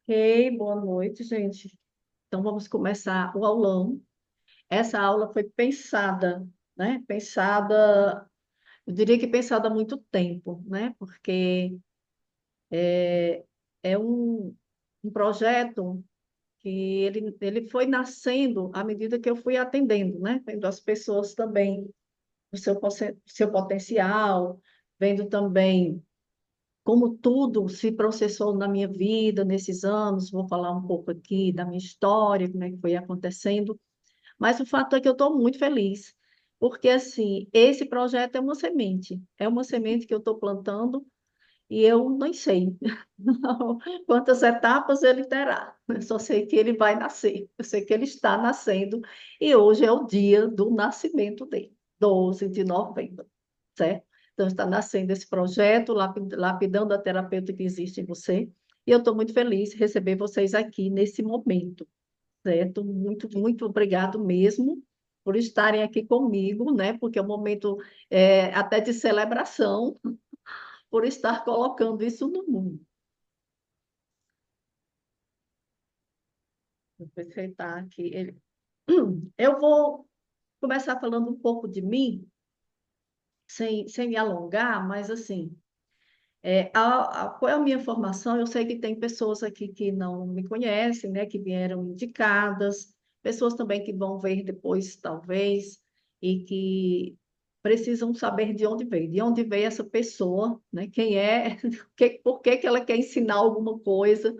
Ei, boa noite, gente. Então vamos começar o aulão. Essa aula foi pensada, né? Pensada, eu diria que pensada há muito tempo, né? Porque é um projeto que ele foi nascendo à medida que eu fui atendendo, né? Vendo as pessoas também, o seu potencial, vendo também como tudo se processou na minha vida nesses anos. Vou falar um pouco aqui da minha história, como é que foi acontecendo. Mas o fato é que eu estou muito feliz, porque assim, esse projeto é uma semente que eu estou plantando e eu não sei quantas etapas ele terá. Eu só sei que ele vai nascer, eu sei que ele está nascendo e hoje é o dia do nascimento dele, 12 de novembro, certo? Então está nascendo esse projeto, lapidando a terapeuta que existe em você, e eu estou muito feliz de receber vocês aqui nesse momento, certo? Muito, muito obrigado mesmo por estarem aqui comigo, né? Porque é um momento até de celebração por estar colocando isso no mundo. Vou acrescentar aqui. Eu vou começar falando um pouco de mim, sem me alongar, mas assim, qual é a minha formação? Eu sei que tem pessoas aqui que não me conhecem, né, que vieram indicadas, pessoas também que vão ver depois, talvez, e que precisam saber de onde veio essa pessoa, né, quem é, por que que ela quer ensinar alguma coisa,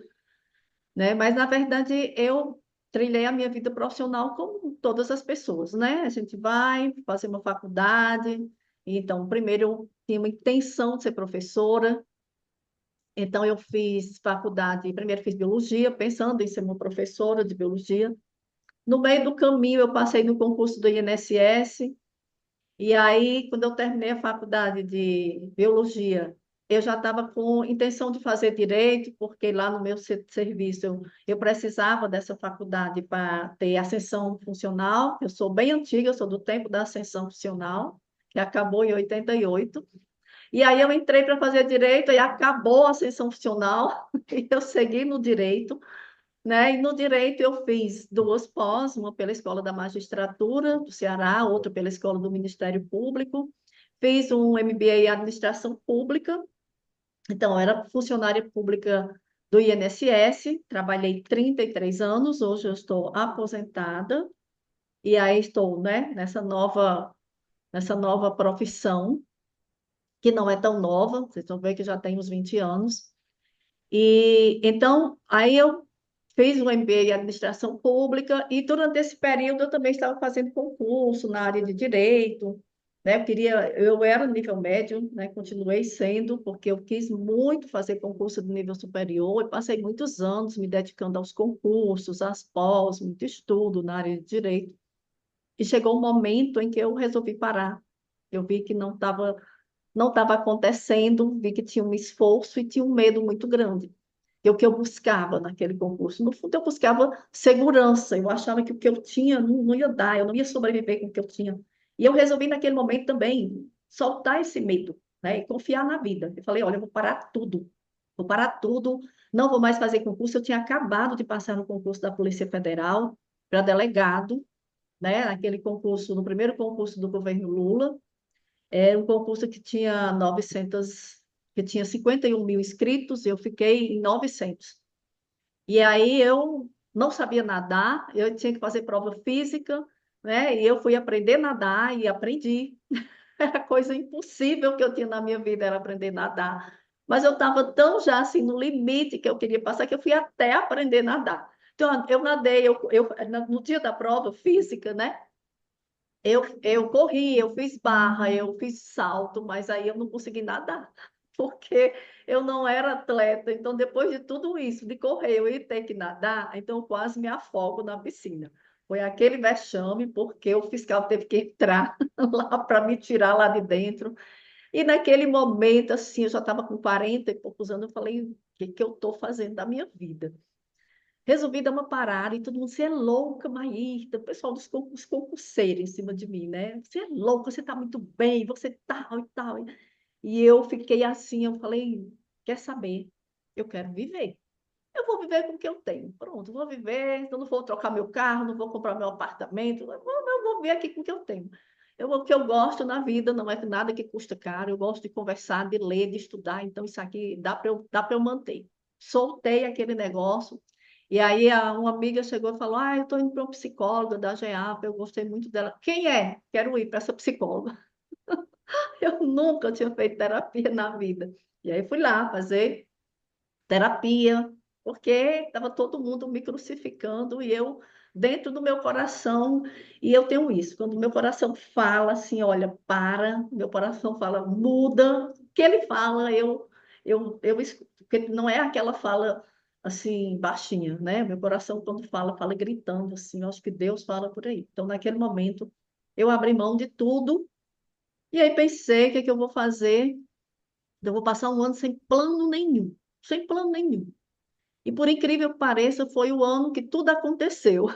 né? Mas, na verdade, eu trilhei a minha vida profissional como todas as pessoas, né? A gente vai fazer uma faculdade, então, primeiro eu tinha uma intenção de ser professora, então eu fiz faculdade, primeiro fiz biologia, pensando em ser uma professora de biologia. No meio do caminho, eu passei no concurso do INSS, e aí, quando eu terminei a faculdade de biologia, eu já estava com intenção de fazer direito, porque lá no meu serviço eu precisava dessa faculdade para ter ascensão funcional. Eu sou bem antiga, eu sou do tempo da ascensão funcional, que acabou em 88. E aí eu entrei para fazer direito e acabou a ascensão funcional, e eu segui no direito, né? E no direito eu fiz duas pós, uma pela Escola da Magistratura do Ceará, outra pela Escola do Ministério Público. Fiz um MBA em Administração Pública, então eu era funcionária pública do INSS, trabalhei 33 anos, hoje eu estou aposentada, e aí estou, né, nessa nova profissão, que não é tão nova, vocês vão ver que já tem uns 20 anos. E então, aí eu fiz um MBA em administração pública e durante esse período eu também estava fazendo concurso na área de direito, né? Eu era nível médio, né? Continuei sendo, porque eu quis muito fazer concurso de nível superior e passei muitos anos me dedicando aos concursos, às pós, muito estudo na área de direito. E chegou um momento em que eu resolvi parar. Eu vi que não estava acontecendo, vi que tinha um esforço e tinha um medo muito grande. E o que eu buscava naquele concurso? No fundo, eu buscava segurança. Eu achava que o que eu tinha não ia dar, eu não ia sobreviver com o que eu tinha. E eu resolvi, naquele momento, também soltar esse medo, né? E confiar na vida. Eu falei: olha, eu vou parar tudo. Vou parar tudo, não vou mais fazer concurso. Eu tinha acabado de passar no concurso da Polícia Federal para delegado, né? Naquele concurso, no primeiro concurso do governo Lula. Era um concurso que tinha 51 mil inscritos, eu fiquei em 900. E aí eu não sabia nadar, eu tinha que fazer prova física, né? E eu fui aprender a nadar e aprendi. Era coisa impossível que eu tinha na minha vida, era aprender a nadar. Mas eu estava tão já assim no limite que eu queria passar que eu fui até aprender a nadar. Então, eu nadei, no dia da prova física, né? Eu corri, eu fiz barra, eu fiz salto, mas aí eu não consegui nadar, porque eu não era atleta. Então, depois de tudo isso, de correr, eu ia ter que nadar, então eu quase me afogo na piscina. Foi aquele vexame, porque o fiscal teve que entrar lá para me tirar lá de dentro. E naquele momento, assim, eu já estava com 40 e poucos anos, eu falei: o que que eu estou fazendo da minha vida? Resolvi dar uma parada e todo mundo: você é louca, Maíra. O pessoal dos concurseiros em cima de mim, né? Você é louca, você está muito bem, você tal e tal. E eu fiquei assim, eu falei: quer saber? Eu quero viver. eu vou viver com o que eu tenho. Pronto, vou viver, eu não vou trocar meu carro, não vou comprar meu apartamento, eu vou viver aqui com o que eu tenho. O que eu gosto na vida não é nada que custa caro, eu gosto de conversar, de ler, de estudar, então isso aqui dá para eu manter. Soltei aquele negócio, e aí uma amiga chegou e falou, eu estou indo para uma psicóloga da GEAP, eu gostei muito dela. Quem é? Quero ir para essa psicóloga. Eu nunca tinha feito terapia na vida. E aí fui lá fazer terapia, porque estava todo mundo me crucificando e eu, dentro do meu coração, e eu tenho isso, quando o meu coração fala assim, olha, para, meu coração fala, muda, o que ele fala, eu escuto, porque não é aquela fala assim, baixinha, né? Meu coração, quando fala, fala gritando, assim, eu acho que Deus fala por aí. Então, naquele momento, eu abri mão de tudo, e aí pensei, o que é que eu vou fazer? Eu vou passar um ano sem plano nenhum, sem plano nenhum. E por incrível que pareça, foi o ano que tudo aconteceu.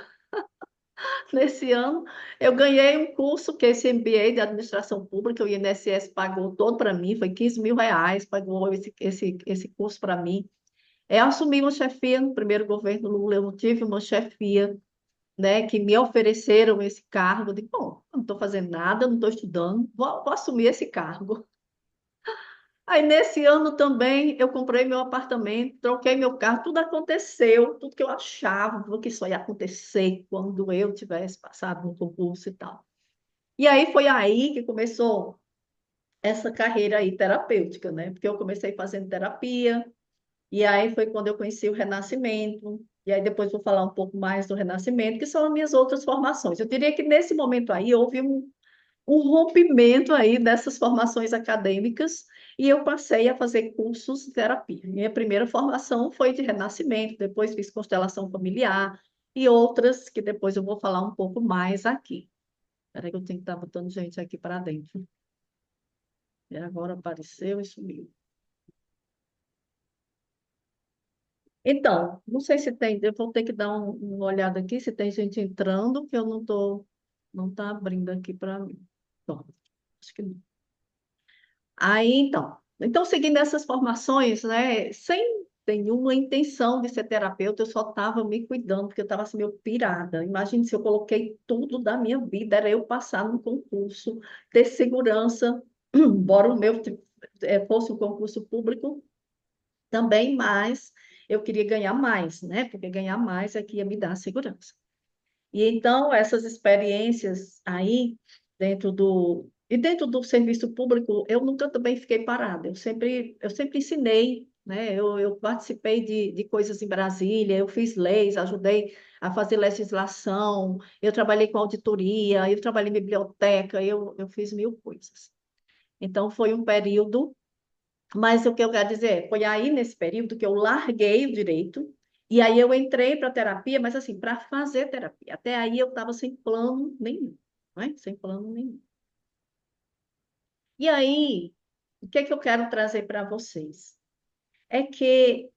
Nesse ano, eu ganhei um curso, que é esse MBA de Administração Pública, o INSS pagou todo para mim, foi R$ 15.000, pagou esse curso para mim. Eu assumi uma chefia no primeiro governo Lula, eu tive uma chefia, né, que me ofereceram esse cargo. Eu digo, bom, eu não estou fazendo nada, não estou estudando, vou assumir esse cargo. Aí, nesse ano também, eu comprei meu apartamento, troquei meu carro, tudo aconteceu, tudo que eu achava que só ia acontecer quando eu tivesse passado no concurso e tal. E aí foi aí que começou essa carreira aí terapêutica, né? Porque eu comecei fazendo terapia, e aí foi quando eu conheci o Renascimento, e aí depois vou falar um pouco mais do Renascimento, que são as minhas outras formações. Eu diria que nesse momento aí houve um rompimento aí dessas formações acadêmicas e eu passei a fazer cursos de terapia. Minha primeira formação foi de renascimento, depois fiz constelação familiar e outras que depois eu vou falar um pouco mais aqui. Espera que eu tenho que estar botando gente aqui para dentro. E agora apareceu e sumiu. Então, não sei se tem, eu vou ter que dar uma olhada aqui se tem gente entrando, que eu não está abrindo aqui para mim. Bom, acho que não. Aí, então, seguindo essas formações, né, sem nenhuma intenção de ser terapeuta, eu só estava me cuidando, porque eu estava assim, meio pirada. Imagine se eu coloquei tudo da minha vida, era eu passar no concurso, ter segurança, embora o meu fosse um concurso público também, mas eu queria ganhar mais, né, porque ganhar mais é que ia me dar segurança. E então, essas experiências aí, dentro do serviço público, eu nunca também fiquei parada, eu sempre ensinei, né? Eu participei de coisas em Brasília, eu fiz leis, ajudei a fazer legislação, eu trabalhei com auditoria, eu trabalhei em biblioteca, eu fiz mil coisas. Então, foi um período, mas o que eu quero dizer foi aí nesse período que eu larguei o direito e aí eu entrei para terapia, mas assim, para fazer terapia. Até aí eu estava sem plano nenhum, né? Sem plano nenhum. E aí, o que é que eu quero trazer para vocês? É que,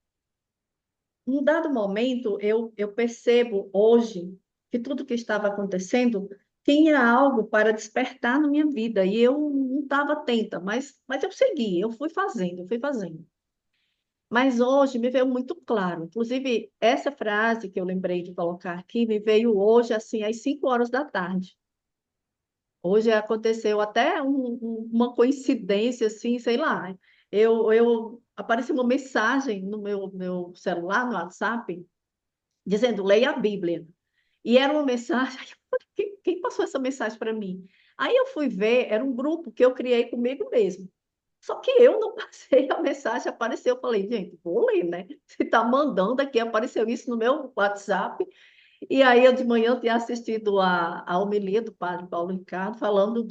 em um dado momento, eu percebo hoje que tudo que estava acontecendo tinha algo para despertar na minha vida e eu não estava atenta, mas eu segui, eu fui fazendo, eu fui fazendo. Mas hoje me veio muito claro. Inclusive, essa frase que eu lembrei de colocar aqui me veio hoje, assim, às 5 horas da tarde. Hoje aconteceu até uma coincidência, assim, sei lá. Apareceu uma mensagem no meu celular, no WhatsApp, dizendo, leia a Bíblia. E era uma mensagem, quem passou essa mensagem para mim? Aí eu fui ver, era um grupo que eu criei comigo mesmo. Só que eu não passei a mensagem, apareceu. Eu falei, gente, vou ler, né? Você está mandando aqui, apareceu isso no meu WhatsApp. E aí eu de manhã tinha assistido a homilia do padre Paulo Ricardo falando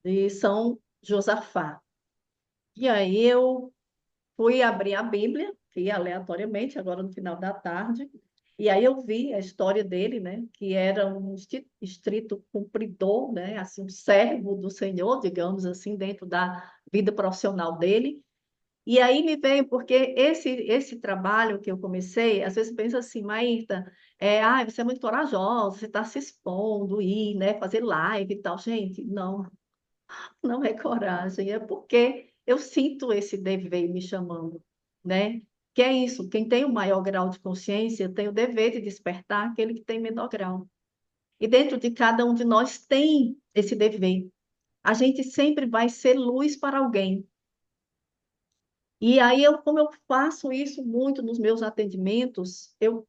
de São Josafá. E aí eu fui abrir a Bíblia, que aleatoriamente, agora no final da tarde, e aí eu vi a história dele, né? Que era um estrito cumpridor, né? Assim, um servo do Senhor, digamos assim, dentro da vida profissional dele. E aí me veio, porque esse trabalho que eu comecei, às vezes pensa assim, Maírta, você é muito corajosa, você está se expondo, ir, né, fazer live e tal. Gente, não, não é coragem, é porque eu sinto esse dever me chamando, né? que é isso, quem tem o maior grau de consciência tem o dever de despertar aquele que tem menor grau. E dentro de cada um de nós tem esse dever. A gente sempre vai ser luz para alguém. E aí, como eu faço isso muito nos meus atendimentos, eu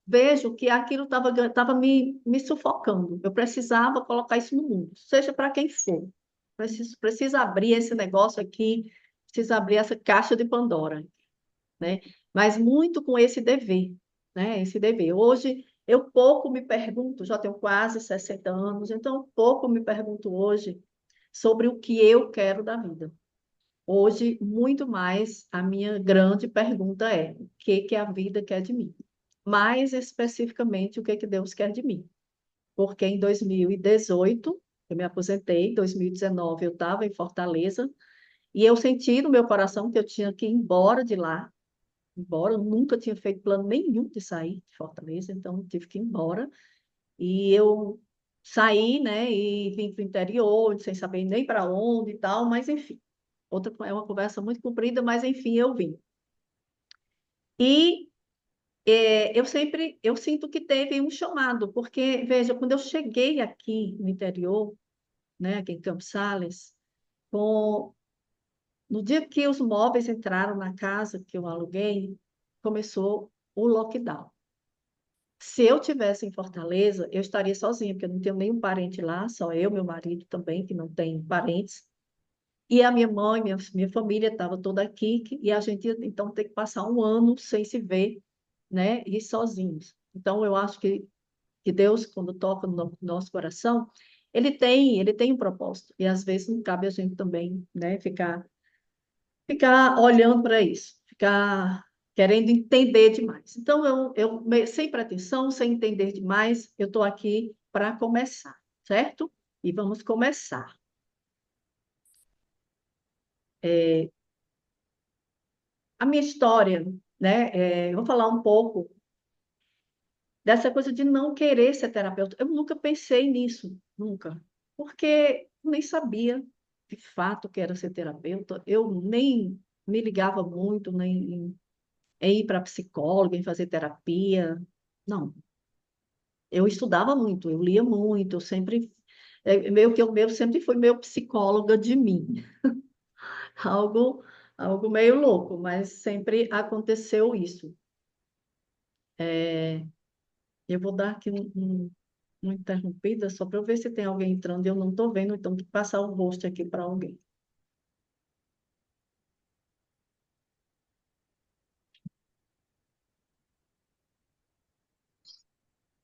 vejo que aquilo estava me sufocando. Eu precisava colocar isso no mundo, seja para quem for. Precisa abrir esse negócio aqui, precisa abrir essa caixa de Pandora, né? Mas muito com esse dever, né? Esse dever. Hoje, eu pouco me pergunto, já tenho quase 60 anos, então pouco me pergunto hoje sobre o que eu quero da vida. Hoje, muito mais, a minha grande pergunta é: o que que a vida quer de mim? Mais especificamente, o que que Deus quer de mim? Porque em 2018, eu me aposentei, em 2019 eu estava em Fortaleza, e eu senti no meu coração que eu tinha que ir embora de lá, embora eu nunca tinha feito plano nenhum de sair de Fortaleza, então eu tive que ir embora. E eu saí, né, e vim para o interior, sem saber nem para onde e tal, mas enfim. Outra é uma conversa muito comprida, mas enfim, eu vim. E eu sinto que teve um chamado, porque, veja, quando eu cheguei aqui no interior, né, aqui em Campos Sales, com, no dia que os móveis entraram na casa que eu aluguei, começou o lockdown. Se eu tivesse em Fortaleza, eu estaria sozinha, porque eu não tenho nenhum parente lá, só eu, meu marido também, que não tem parentes. E a minha mãe, minha família estava toda aqui, e a gente então tem que passar um ano sem se ver, né? E sozinhos. Então, eu acho que Deus, quando toca no nosso coração, ele tem um propósito. E às vezes não cabe a gente também, né? Ficar olhando para isso, ficar querendo entender demais. Então, sem pretensão, sem entender demais, eu estou aqui para começar, certo? E vamos começar. É, a minha história, né? Eu vou falar um pouco dessa coisa de não querer ser terapeuta. Eu nunca pensei nisso, nunca, porque nem sabia de fato que era ser terapeuta. Eu nem me ligava muito nem em ir para psicóloga, em fazer terapia. Não, eu estudava muito, eu lia muito, eu sempre meio que eu sempre fui meio psicóloga de mim. Algo algo meio louco, mas sempre aconteceu isso. É, eu vou dar aqui uma interrompida só para eu ver se tem alguém entrando e eu não estou vendo, então tem que passar o rosto aqui para alguém.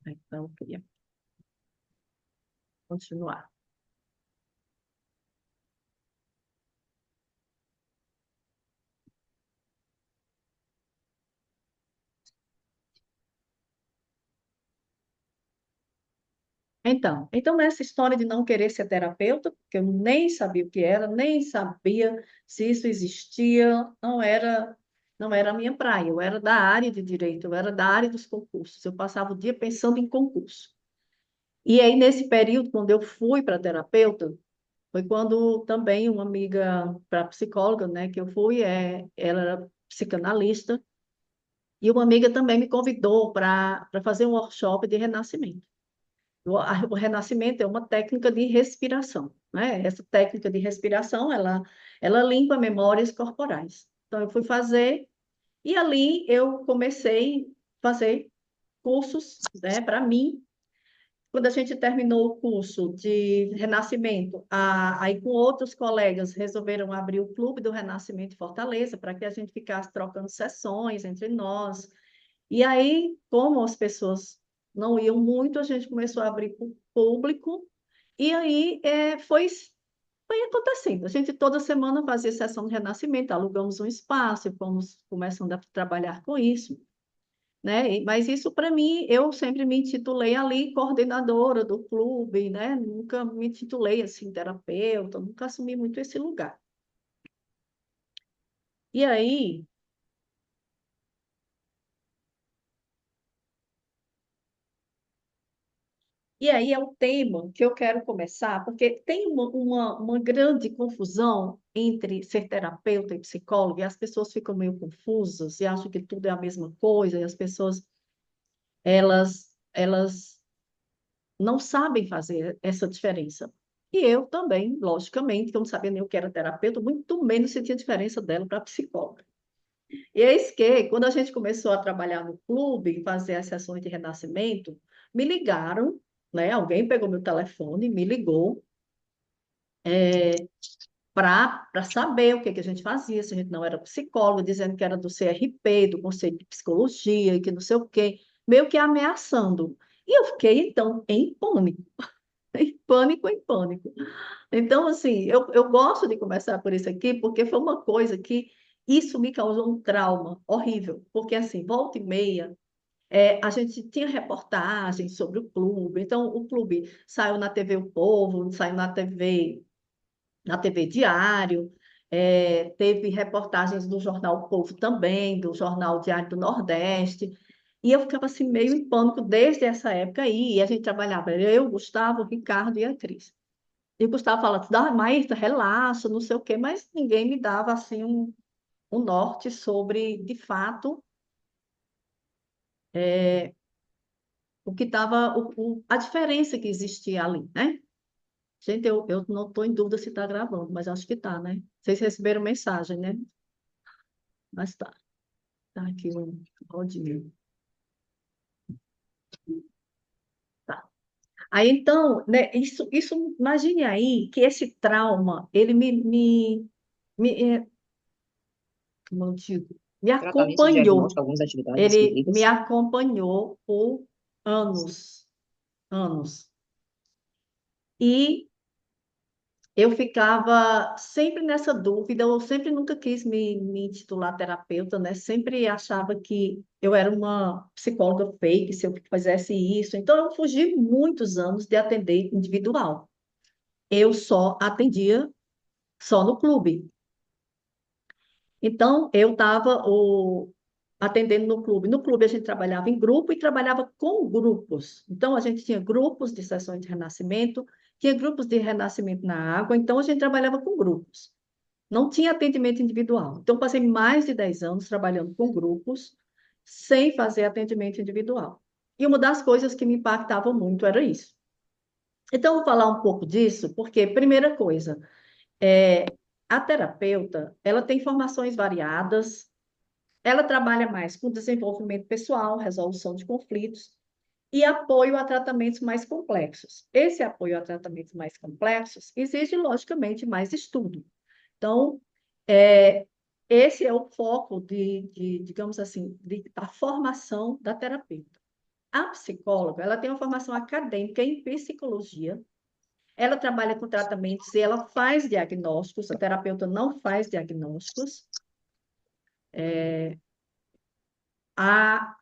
Então, eu queria continuar. Então, nessa história de não querer ser terapeuta, que eu nem sabia o que era, nem sabia se isso existia, não era a minha praia. Eu era da área de direito, eu era da área dos concursos. Eu passava o dia pensando em concurso. E aí, nesse período, quando eu fui para terapeuta, foi quando também uma amiga para psicóloga, né, que eu fui, ela era psicanalista, e uma amiga também me convidou para fazer um workshop de renascimento. O renascimento é uma técnica de respiração, né? Essa técnica de respiração, ela limpa memórias corporais. Então, eu fui fazer, e ali eu comecei a fazer cursos, né, para mim. Quando a gente terminou o curso de Renascimento, aí com outros colegas resolveram abrir o Clube do Renascimento em Fortaleza, para que a gente ficasse trocando sessões entre nós. E aí, como as pessoas não iam muito, a gente começou a abrir para o público, e aí foi acontecendo. A gente toda semana fazia sessão de renascimento, alugamos um espaço, e fomos começando a trabalhar com isso, né? Mas isso para mim, eu sempre me intitulei ali coordenadora do clube, né? Nunca me intitulei assim terapeuta, nunca assumi muito esse lugar. E aí, E aí é o tema que eu quero começar, porque tem uma grande confusão entre ser terapeuta e psicólogo, e as pessoas ficam meio confusas e acham que tudo é a mesma coisa, e as pessoas, elas não sabem fazer essa diferença. E eu também, logicamente, que eu não sabia nem o que era terapeuta, muito menos sentia a diferença dela para psicóloga. E eis que, quando a gente começou a trabalhar no clube, fazer as sessões de renascimento, me ligaram, né? Alguém pegou meu telefone, me ligou para saber o que a gente fazia, se a gente não era psicólogo, dizendo que era do CRP, do Conselho de Psicologia, e que não sei o quê, meio que ameaçando. E eu fiquei, então, em pânico, em pânico, em pânico. Então, assim, eu gosto de começar por isso aqui, porque foi uma coisa que isso me causou um trauma horrível, porque, assim, volta e meia, a gente tinha reportagens sobre o clube, então o clube saiu na TV O Povo, saiu na TV Diário, teve reportagens do jornal O Povo também, do jornal Diário do Nordeste, e eu ficava assim meio em pânico desde essa época aí, e a gente trabalhava, eu, Gustavo, Ricardo e a Cris. E o Gustavo falava, Maísa, relaxa, não sei o quê, mas ninguém me dava assim um norte sobre, de fato, o que estava, a diferença que existia ali, né? Gente, eu não estou em dúvida se está gravando, mas acho que está, né? Vocês receberam mensagem, né? Mas está. Tá aqui o Rodinho. Tá. Aí, então, né, isso, imagine aí que esse trauma, ele como eu digo, me Tratamento e acompanhou. diagnóstico, algumas atividades Ele me exclusivas. acompanhou por anos, anos. E eu ficava sempre nessa dúvida, eu sempre nunca quis me intitular terapeuta, né? Sempre achava que eu era uma psicóloga fake se eu fizesse isso. Então, eu fugi muitos anos de atender individual. Eu só atendia só no clube. Então, eu estava atendendo no clube. No clube, a gente trabalhava em grupo e trabalhava com grupos. Então, a gente tinha grupos de sessões de renascimento, tinha grupos de renascimento na água, então a gente trabalhava com grupos. Não tinha atendimento individual. Então, passei mais de 10 anos trabalhando com grupos, sem fazer atendimento individual. E uma das coisas que me impactava muito era isso. Então, vou falar um pouco disso, porque, primeira coisa, a terapeuta, ela tem formações variadas, ela trabalha mais com desenvolvimento pessoal, resolução de conflitos e apoio a tratamentos mais complexos. Esse apoio a tratamentos mais complexos exige, logicamente, mais estudo. Então, é, esse é o foco digamos assim, da formação da terapeuta. A psicóloga, ela tem uma formação acadêmica em psicologia, ela trabalha com tratamentos e ela faz diagnósticos, a terapeuta não faz diagnósticos,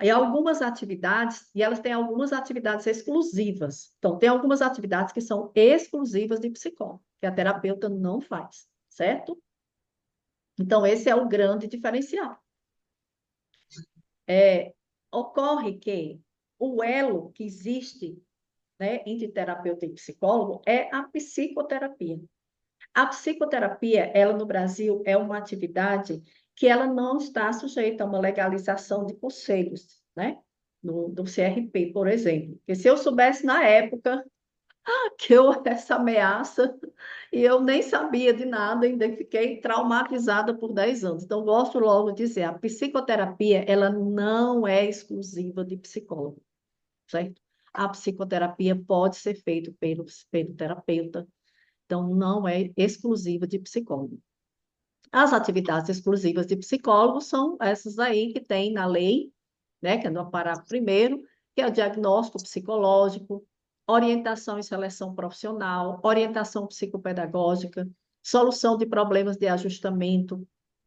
e algumas atividades, e elas têm algumas atividades exclusivas. Então, tem algumas atividades que são exclusivas de psicólogo, que a terapeuta não faz, certo? Então, esse é o grande diferencial. Ocorre que o elo que existe, né, entre terapeuta e psicólogo é a psicoterapia. A psicoterapia, ela no Brasil, é uma atividade que ela não está sujeita a uma legalização de conselhos, né? Do CRP, por exemplo. Porque se eu soubesse na época que eu essa ameaça, e eu nem sabia de nada, ainda fiquei traumatizada por 10 anos. Então, gosto logo de dizer, a psicoterapia, ela não é exclusiva de psicólogo, certo? A psicoterapia pode ser feita pelo terapeuta, então não é exclusiva de psicólogo. As atividades exclusivas de psicólogo são essas aí que tem na lei, né, que é no parágrafo primeiro, que é o diagnóstico psicológico, orientação e seleção profissional, orientação psicopedagógica, solução de problemas de ajustamento,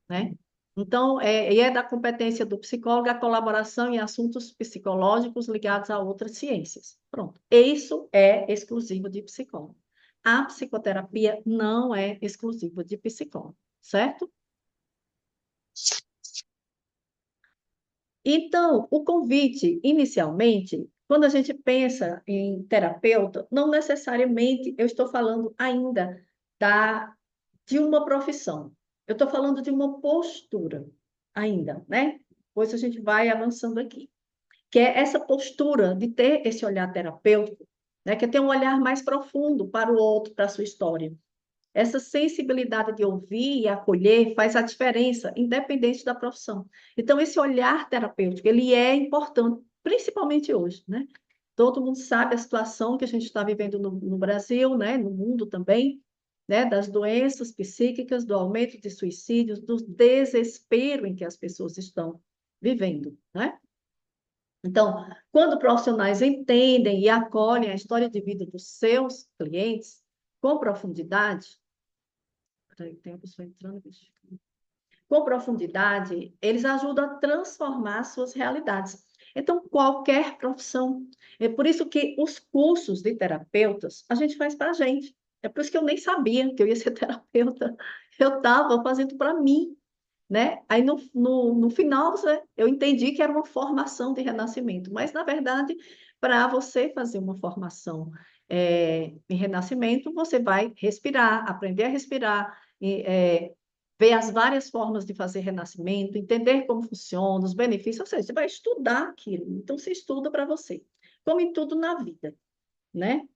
né? Então, é da competência do psicólogo a colaboração em assuntos psicológicos ligados a outras ciências. Pronto. Isso é exclusivo de psicólogo. A psicoterapia não é exclusiva de psicólogo, certo? Então, o convite, inicialmente, Quando a gente pensa em terapeuta, não necessariamente eu estou falando ainda da, de uma profissão. Eu estou falando de uma postura ainda, né? Depois a gente vai avançando aqui. Que é essa postura de ter esse olhar terapêutico, né? Que é ter um olhar mais profundo para o outro, para a sua história. Essa sensibilidade de ouvir e acolher faz a diferença, independente da profissão. Então, esse olhar terapêutico, ele é importante, principalmente hoje, né? Todo mundo sabe a situação que a gente está vivendo no Brasil, né? No mundo também, né? Das doenças psíquicas, do aumento de suicídios, do desespero em que as pessoas estão vivendo, né? Então, quando profissionais entendem e acolhem a história de vida dos seus clientes com profundidade, peraí, tem uma pessoa entrando, bicho. Com profundidade, eles ajudam a transformar suas realidades. Então, qualquer profissão. É por isso que os cursos de terapeutas a gente faz para a gente. É por isso que eu nem sabia que eu ia ser terapeuta. Eu estava fazendo para mim, né? Aí no final eu entendi que era uma formação de renascimento, mas na verdade, para você fazer uma formação em renascimento, você vai respirar, aprender a respirar, ver as várias formas de fazer renascimento, entender como funciona, os benefícios, ou seja, você vai estudar aquilo. Então, você estuda para você, como em tudo na vida, né?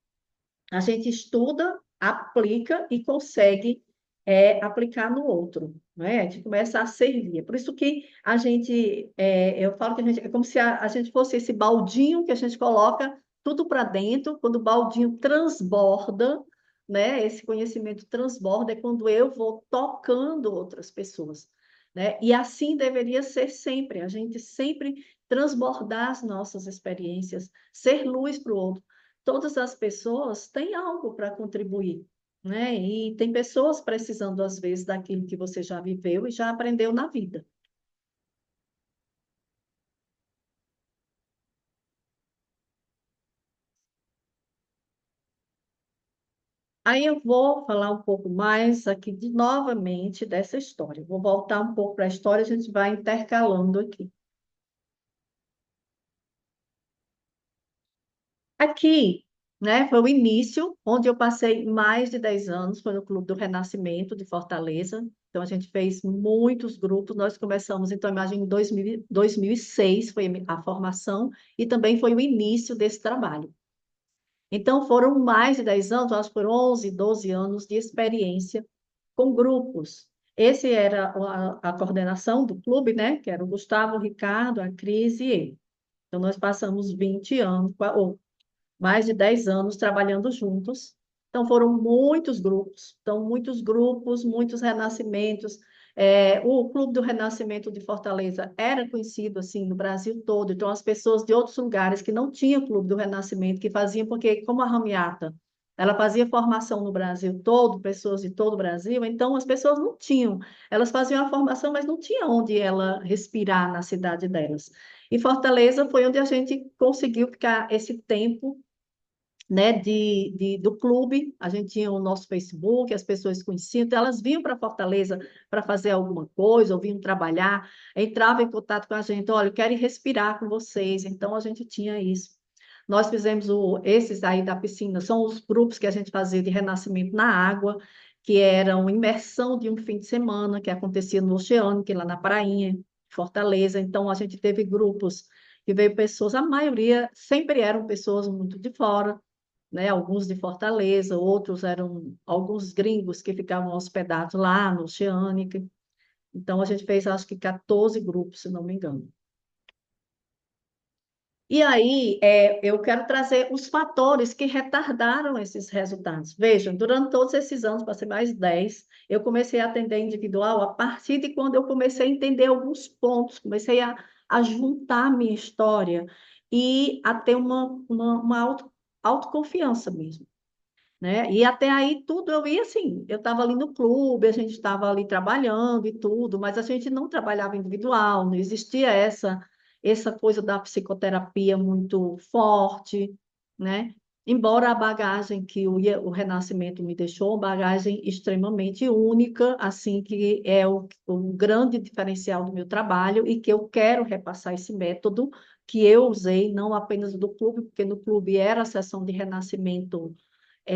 A gente estuda, aplica e consegue aplicar no outro, né? A gente começa a servir. É por isso que eu falo que a gente, é como se a gente fosse esse baldinho que a gente coloca tudo para dentro, quando o baldinho transborda, né? Esse conhecimento transborda é quando eu vou tocando outras pessoas, né? E assim deveria ser sempre, a gente sempre transbordar as nossas experiências, ser luz para o outro. Todas as pessoas têm algo para contribuir, né? E tem pessoas precisando, às vezes, daquilo que você já viveu e já aprendeu na vida. Aí eu vou falar um pouco mais aqui novamente dessa história. Vou voltar um pouco para a história, a gente vai intercalando aqui. Aqui, né, foi o início, onde eu passei mais de 10 anos, foi no Clube do Renascimento de Fortaleza. Então, a gente fez muitos grupos. Nós começamos, então, imagem em 2006 foi a formação, e também foi o início desse trabalho. Então, foram mais de 10 anos, acho que foram 11, 12 anos de experiência com grupos. Esse era a coordenação do clube, né, que era o Gustavo, o Ricardo, a Cris e eu. Então, nós passamos 20 anos, ou mais de 10 anos trabalhando juntos. Então, foram muitos grupos, muitos renascimentos. O Clube do Renascimento de Fortaleza era conhecido assim no Brasil todo, então as pessoas de outros lugares que não tinham Clube do Renascimento, que faziam, porque como a Ramiata, ela fazia formação no Brasil todo, pessoas de todo o Brasil, então as pessoas não tinham, elas faziam a formação, mas não tinha onde ela respirar na cidade delas. E Fortaleza foi onde a gente conseguiu ficar esse tempo, né, do clube. A gente tinha o nosso Facebook, as pessoas conheciam, então elas vinham para Fortaleza para fazer alguma coisa, ou vinham trabalhar, entravam em contato com a gente, olha, eu quero ir respirar com vocês, então a gente tinha isso. Nós fizemos esses aí da piscina, são os grupos que a gente fazia de renascimento na água, que eram imersão de um fim de semana, que acontecia no Oceano, que é lá na Prainha, Fortaleza. Então, a gente teve grupos que veio pessoas, a maioria sempre eram pessoas muito de fora, né? Alguns de Fortaleza, outros eram alguns gringos que ficavam hospedados lá no Oceânica. Então, a gente fez, acho que 14 grupos, se não me engano. E aí, eu quero trazer os fatores que retardaram esses resultados. Vejam, durante todos esses anos, passei mais de 10, eu comecei a atender individual a partir de quando eu comecei a entender alguns pontos, comecei a juntar a minha história e a ter uma autoconfiança mesmo, né? E até aí tudo eu ia assim, eu estava ali no clube, a gente estava ali trabalhando e tudo, mas a gente não trabalhava individual, não existia essa coisa da psicoterapia muito forte, né? Embora a bagagem que o Renascimento me deixou, uma bagagem extremamente única, assim, que é o grande diferencial do meu trabalho e que eu quero repassar esse método que eu usei, não apenas do clube, porque no clube era a sessão de renascimento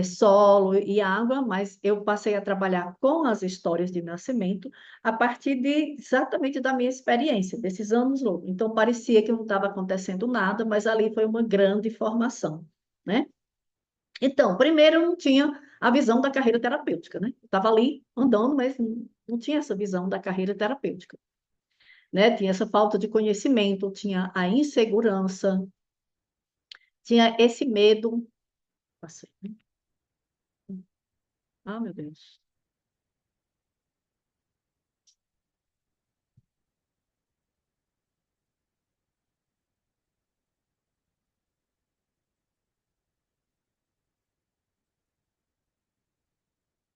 solo e água, mas eu passei a trabalhar com as histórias de nascimento a partir de exatamente da minha experiência, desses anos longos. Então, parecia que não estava acontecendo nada, mas ali foi uma grande formação, né? Então, primeiro, eu não tinha a visão da carreira terapêutica, né? Eu estava ali andando, mas não tinha essa visão da carreira terapêutica, né? Tinha essa falta de conhecimento, tinha a insegurança, tinha esse medo. Passei, né? Ah, meu Deus.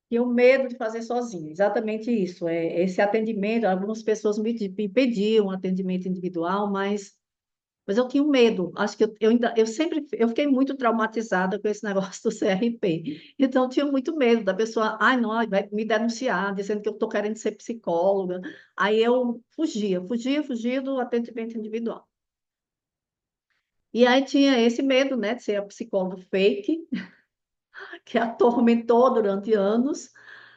E o medo de fazer sozinho, exatamente isso. Esse atendimento, algumas pessoas me pediam um atendimento individual, mas eu tinha um medo. Acho que eu sempre eu fiquei muito traumatizada com esse negócio do CRP. Então, eu tinha muito medo da pessoa, ai, não, ai, vai me denunciar, dizendo que eu estou querendo ser psicóloga. Aí eu fugia do atendimento individual. E aí tinha esse medo, né, de ser a psicóloga fake, que atormentou durante anos,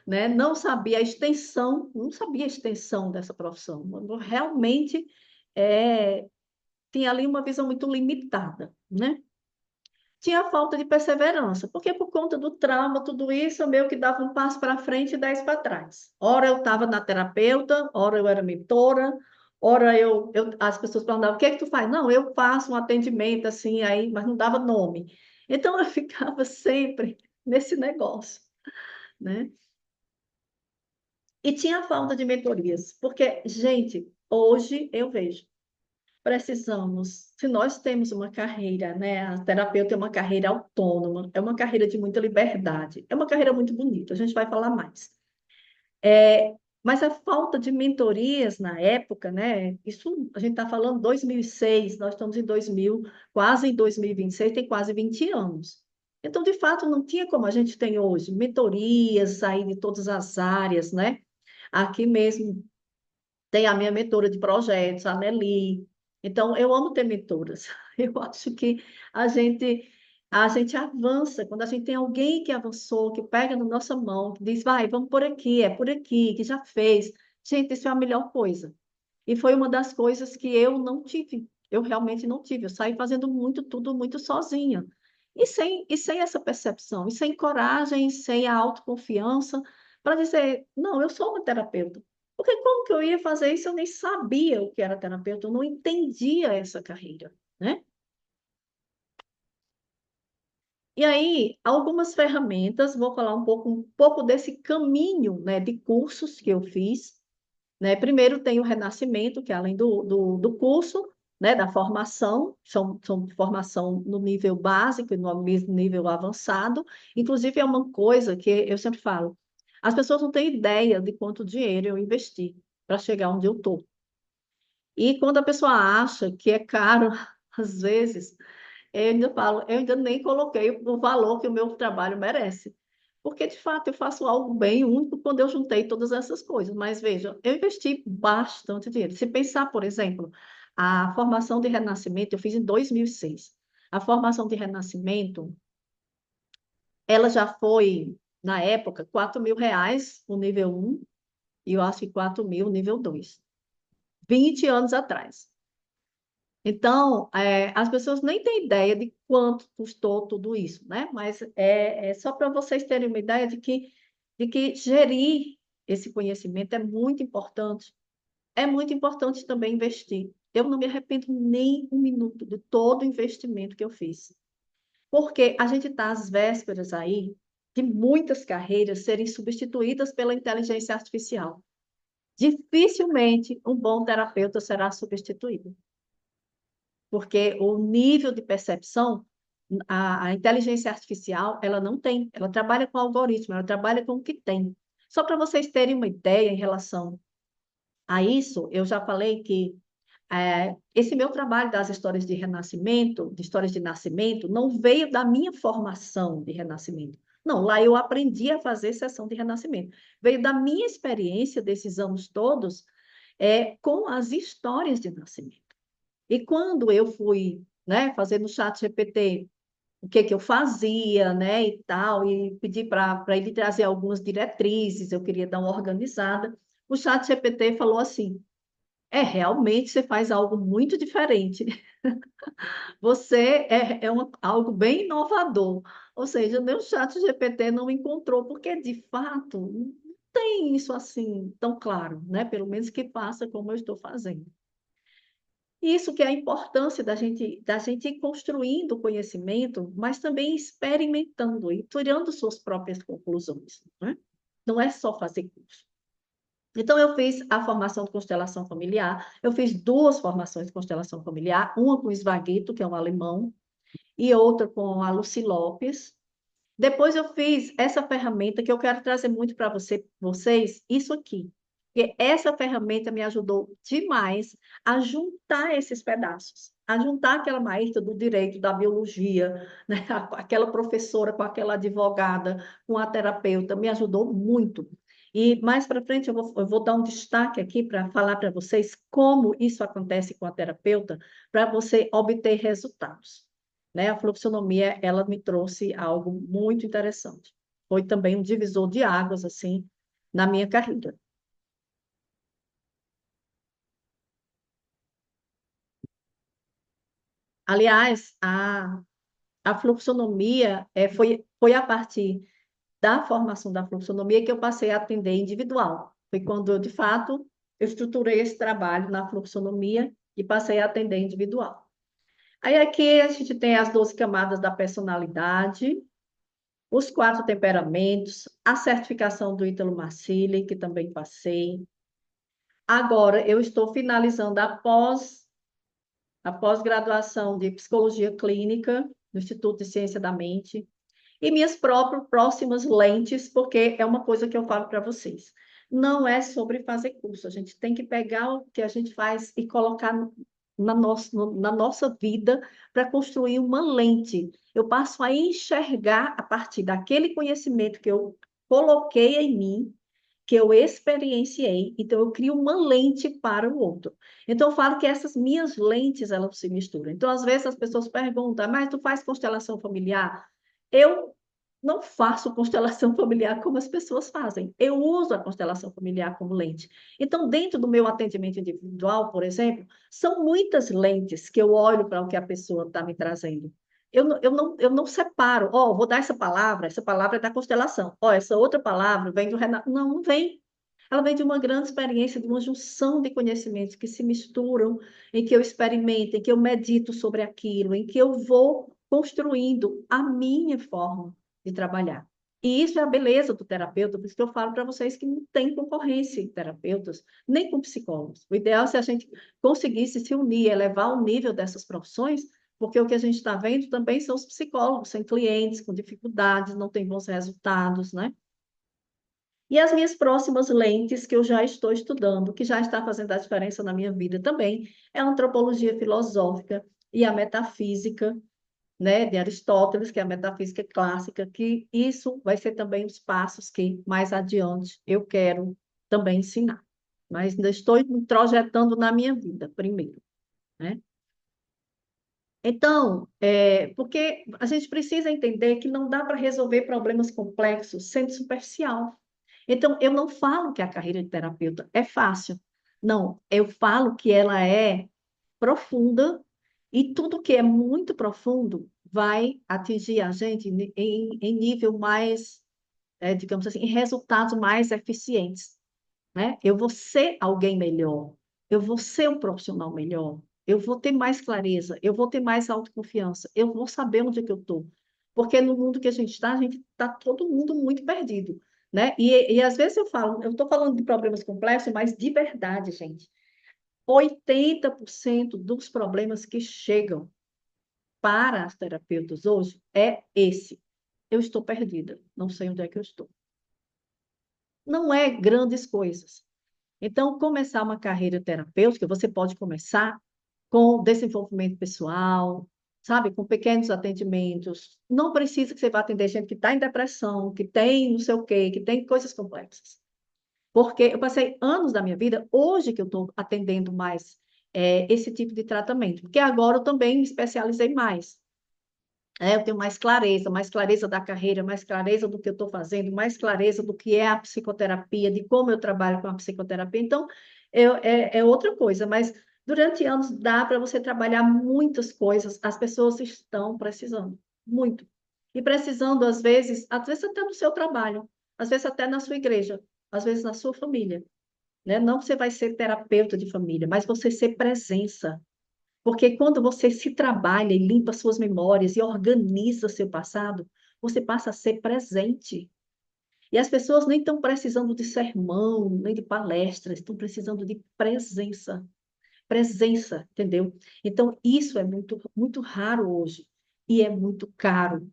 né? Não sabia a extensão dessa profissão. Eu realmente é, tinha ali uma visão muito limitada, né? Tinha a falta de perseverança, porque por conta do trauma, tudo isso, eu meio que dava um passo para frente e 10 para trás. Ora eu estava na terapeuta, ora eu era mentora, ora as pessoas perguntavam, o que é que tu faz? Não, eu faço um atendimento assim, aí, mas não dava nome. Então eu ficava sempre nesse negócio, né? E tinha a falta de mentorias, porque, gente, hoje eu vejo, precisamos, se nós temos uma carreira, né, a terapeuta é uma carreira autônoma, é uma carreira de muita liberdade, é uma carreira muito bonita, a gente vai falar mais. É, mas a falta de mentorias na época, né, isso a gente está falando 2006, nós estamos em 2000, quase em 2026, tem quase 20 anos. Então, de fato, não tinha como a gente tem hoje, mentorias aí de todas as áreas, né? Aqui mesmo tem a minha mentora de projetos, a Nelly. Então, eu amo ter mentoras. Eu acho que a gente, a gente avança quando a gente tem alguém que avançou, que pega na nossa mão, que diz, vai, vamos por aqui, é por aqui, que já fez. Gente, isso é a melhor coisa. E foi uma das coisas que eu não tive. Eu realmente não tive. Eu saí fazendo muito, tudo muito sozinha. E sem essa percepção, e sem coragem, sem a autoconfiança, para dizer, não, eu sou uma terapeuta. Porque como que eu ia fazer isso? Eu nem sabia o que era terapeuta, eu não entendia essa carreira, né? E aí, algumas ferramentas, vou falar um pouco desse caminho, né, de cursos que eu fiz, né? Primeiro tem o Renascimento, que é além do curso, né, da formação, são formação no nível básico e no nível avançado. Inclusive, é uma coisa que eu sempre falo, as pessoas não têm ideia de quanto dinheiro eu investi para chegar onde eu estou. E quando a pessoa acha que é caro, às vezes, eu ainda falo, eu ainda nem coloquei o valor que o meu trabalho merece. Porque, de fato, eu faço algo bem único quando eu juntei todas essas coisas. Mas, veja, eu investi bastante dinheiro. Se pensar, por exemplo, a formação de renascimento, eu fiz em 2006. A formação de renascimento, ela já foi, na época, R$ 4.000 o nível um e eu acho que 4.000 o nível 2. 20 anos atrás. Então, as pessoas nem têm ideia de quanto custou tudo isso, né? Mas é só para vocês terem uma ideia de que gerir esse conhecimento é muito importante. É muito importante também investir. Eu não me arrependo nem um minuto de todo o investimento que eu fiz. Porque a gente está às vésperas aí de muitas carreiras serem substituídas pela inteligência artificial. Dificilmente um bom terapeuta será substituído porque o nível de percepção, a inteligência artificial, ela não tem, ela trabalha com algoritmo, ela trabalha com o que tem. Só para vocês terem uma ideia em relação a isso, eu já falei que esse meu trabalho das histórias de renascimento, de histórias de nascimento, não veio da minha formação de renascimento. Não, lá eu aprendi a fazer sessão de renascimento. Veio da minha experiência desses anos todos com as histórias de nascimento. E quando eu fui, né, fazer no chat GPT o que que eu fazia, né, e tal, e pedi para ele trazer algumas diretrizes, eu queria dar uma organizada, o chat GPT falou assim, realmente você faz algo muito diferente. Você algo bem inovador. Ou seja, meu chat GPT não encontrou, porque de fato não tem isso assim tão claro, né? Pelo menos que faça como eu estou fazendo. Isso que é a importância da gente ir construindo conhecimento, mas também experimentando e tirando suas próprias conclusões, né? Não é só fazer curso. Então, eu fiz a formação de constelação familiar, eu fiz duas formações de constelação familiar, uma com o Svagito, que é um alemão, e outra com a Lucy Lopes. Depois eu fiz essa ferramenta que eu quero trazer muito para vocês, isso aqui. Porque essa ferramenta me ajudou demais a juntar esses pedaços, a juntar aquela maestra do direito, da biologia, né? Aquela professora com aquela advogada, com a terapeuta, me ajudou muito. E mais para frente eu vou dar um destaque aqui para falar para vocês como isso acontece com a terapeuta, para você obter resultados, né? A fluxonomia, ela me trouxe algo muito interessante. Foi também um divisor de águas, assim, na minha carreira. Aliás, a fluxonomia foi a partir da formação da fluxonomia que eu passei a atender individual. Foi quando eu, de fato, eu estruturei esse trabalho na fluxonomia e passei a atender individual. Aí aqui a gente tem as 12 camadas da personalidade, os quatro temperamentos, a certificação do Ítalo Marcilli, que também passei. Agora, eu estou finalizando a pós-graduação de Psicologia Clínica no Instituto de Ciência da Mente e minhas próximas lentes, porque é uma coisa que eu falo para vocês. Não é sobre fazer curso, a gente tem que pegar o que a gente faz e colocar na nossa vida para construir uma lente. Eu passo a enxergar a partir daquele conhecimento que eu coloquei em mim, que eu experienciei, então eu crio uma lente para o outro. Então eu falo que essas minhas lentes, elas se misturam. Então às vezes as pessoas perguntam, mas tu faz constelação familiar? Eu não faço constelação familiar como as pessoas fazem. Eu uso a constelação familiar como lente. Então, dentro do meu atendimento individual, por exemplo, são muitas lentes que eu olho para o que a pessoa está me trazendo. Eu não separo, vou dar essa palavra é da constelação. Essa outra palavra vem do Renato. Não, não vem. Ela vem de uma grande experiência, de uma junção de conhecimentos que se misturam, em que eu experimento, em que eu medito sobre aquilo, em que eu vou construindo a minha forma de trabalhar. E isso é a beleza do terapeuta, por isso que eu falo para vocês que não tem concorrência em terapeutas, nem com psicólogos. O ideal é se a gente conseguisse se unir, elevar o nível dessas profissões, porque o que a gente está vendo também são os psicólogos, sem clientes, com dificuldades, não tem bons resultados, né? E as minhas próximas lentes que eu já estou estudando, que já está fazendo a diferença na minha vida também, é a antropologia filosófica e a metafísica, né, de Aristóteles, que é a metafísica clássica, que isso vai ser também os passos que mais adiante eu quero também ensinar. Mas ainda estou projetando na minha vida primeiro, né? Então, porque a gente precisa entender que não dá para resolver problemas complexos sendo superficial. Então, eu não falo que a carreira de terapeuta é fácil. Não, eu falo que ela é profunda e tudo que é muito profundo vai atingir a gente em nível mais, digamos assim, em resultados mais eficientes, né? Eu vou ser alguém melhor, eu vou ser um profissional melhor, eu vou ter mais clareza, eu vou ter mais autoconfiança, eu vou saber onde é que eu estou. Porque no mundo que a gente está todo mundo muito perdido, né? E às vezes eu estou falando de problemas complexos, mas de verdade, gente. 80% dos problemas que chegam para as terapeutas hoje é esse. Eu estou perdida, não sei onde é que eu estou. Não é grandes coisas. Então, começar uma carreira terapêutica, você pode começar com desenvolvimento pessoal, sabe, com pequenos atendimentos. Não precisa que você vá atender gente que está em depressão, que tem não sei o quê, que tem coisas complexas. Porque eu passei anos da minha vida, hoje que eu estou atendendo mais esse tipo de tratamento. Porque agora eu também me especializei mais. Eu tenho mais clareza da carreira, mais clareza do que eu estou fazendo, mais clareza do que é a psicoterapia, de como eu trabalho com a psicoterapia. Então, é outra coisa, mas durante anos dá para você trabalhar muitas coisas, as pessoas estão precisando, muito. E precisando, às vezes até no seu trabalho, às vezes até na sua igreja, às vezes na sua família, né? Não você vai ser terapeuta de família, mas você ser presença, porque quando você se trabalha e limpa suas memórias e organiza seu passado, você passa a ser presente. E as pessoas nem estão precisando de sermão, nem de palestras, estão precisando de presença. Presença, entendeu? Então, isso é muito, muito raro hoje. E é muito caro.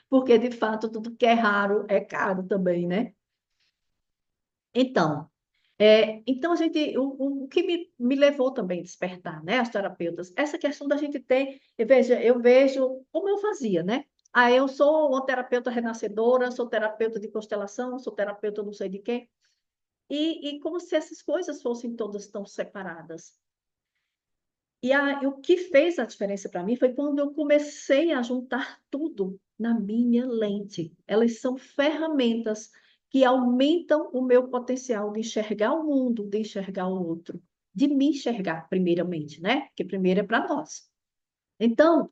Porque, de fato, tudo que é raro é caro também, né? Então, então, o que me levou também a despertar, né, as terapeutas, essa questão da gente ter, eu vejo como eu fazia, né? Ah, eu sou uma terapeuta renascedora, sou terapeuta de constelação, sou terapeuta não sei de quê, e como se essas coisas fossem todas tão separadas. E o que fez a diferença para mim foi quando eu comecei a juntar tudo na minha lente. Elas são ferramentas que aumentam o meu potencial de enxergar o mundo, de enxergar o outro, de me enxergar, primeiramente, né? Porque primeiro é para nós. Então,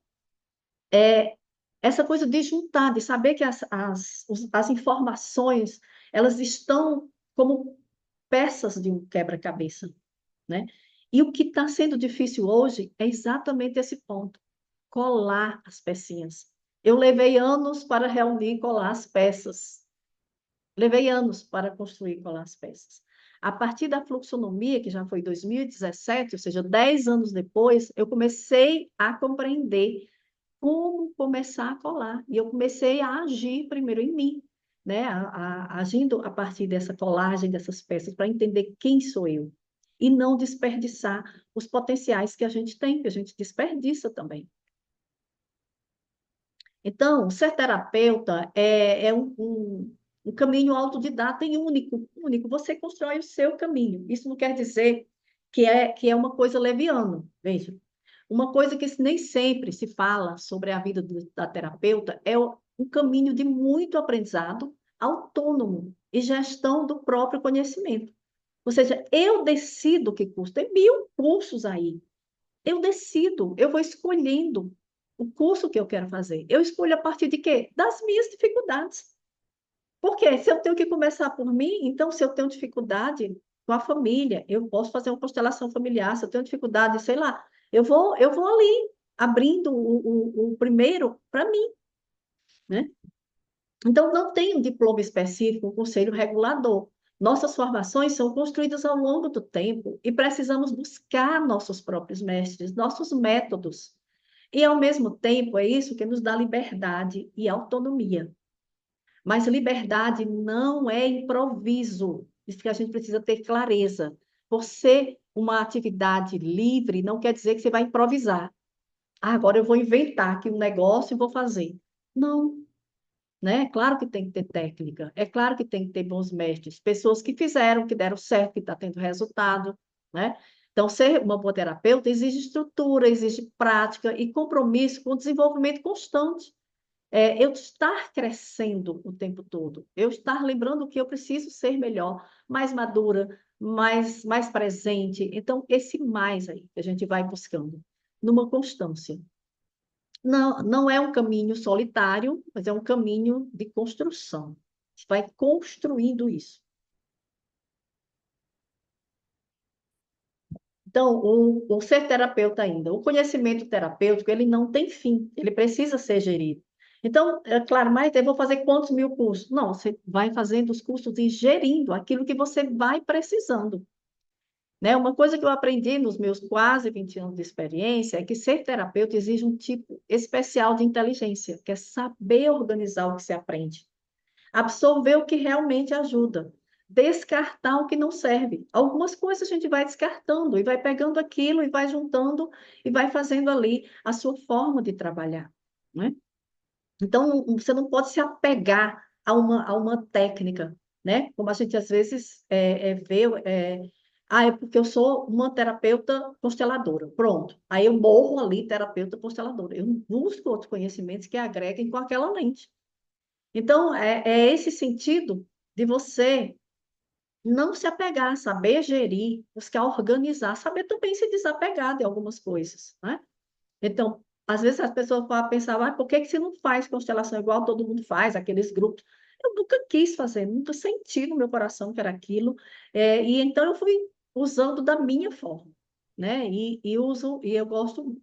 essa coisa de juntar, de saber que as informações, elas estão como peças de um quebra-cabeça, né? E o que está sendo difícil hoje é exatamente esse ponto, colar as pecinhas. Eu levei anos para reunir e colar as peças. Levei anos para construir e colar as peças. A partir da fluxonomia, que já foi em 2017, ou seja, 10 anos depois, eu comecei a compreender como começar a colar. E eu comecei a agir primeiro em mim, né? Agindo a partir dessa colagem dessas peças, para entender quem sou eu. E não desperdiçar os potenciais que a gente tem, que a gente desperdiça também. Então, ser terapeuta é um caminho autodidata e único, único. Você constrói o seu caminho. Isso não quer dizer que é uma coisa leviana. Veja, uma coisa que nem sempre se fala sobre a vida da terapeuta é um caminho de muito aprendizado autônomo e gestão do próprio conhecimento. Ou seja, eu decido que curso. Tem 1000 cursos aí. Eu decido, eu vou escolhendo o curso que eu quero fazer. Eu escolho a partir de quê? Das minhas dificuldades. Porque se eu tenho que começar por mim, então se eu tenho dificuldade com a família, eu posso fazer uma constelação familiar. Se eu tenho dificuldade, sei lá, eu vou ali abrindo o primeiro para mim, né? Então não tem um diploma específico, um conselho regulador. Nossas formações são construídas ao longo do tempo e precisamos buscar nossos próprios mestres, nossos métodos. E, ao mesmo tempo, é isso que nos dá liberdade e autonomia. Mas liberdade não é improviso. Isso que a gente precisa ter clareza. Você, uma atividade livre, não quer dizer que você vai improvisar. Ah, agora eu vou inventar aqui um negócio e vou fazer. Não, né? É claro que tem que ter técnica, é claro que tem que ter bons mestres, pessoas que fizeram, que deram certo, que está tendo resultado, né? Então, ser uma boa terapeuta exige estrutura, exige prática e compromisso com o desenvolvimento constante. Eu estar crescendo o tempo todo, eu estar lembrando que eu preciso ser melhor, mais madura, mais presente. Então, esse mais aí que a gente vai buscando, numa constância. Não, não é um caminho solitário, mas é um caminho de construção. Você vai construindo isso. Então, o ser terapeuta ainda, o conhecimento terapêutico, ele não tem fim, ele precisa ser gerido. Então, é claro, mas eu vou fazer quantos mil cursos? Não, você vai fazendo os cursos e gerindo aquilo que você vai precisando. Né? Uma coisa que eu aprendi nos meus quase 20 anos de experiência é que ser terapeuta exige um tipo especial de inteligência, que é saber organizar o que se aprende, absorver o que realmente ajuda, descartar o que não serve. Algumas coisas a gente vai descartando e vai pegando aquilo e vai juntando e vai fazendo ali a sua forma de trabalhar, né? Então, você não pode se apegar a uma técnica, né? Como a gente às vezes vê. Ah, é porque eu sou uma terapeuta consteladora. Pronto. Aí eu morro ali, terapeuta consteladora. Eu não busco outros conhecimentos que agreguem com aquela lente. Então, é esse sentido de você não se apegar, saber gerir, buscar organizar, saber também se desapegar de algumas coisas, né? Então, às vezes as pessoas podem pensar, por que que você não faz constelação igual todo mundo faz, aqueles grupos? Eu nunca quis fazer, nunca senti no meu coração que era aquilo, e então eu fui usando da minha forma, né? E eu gosto.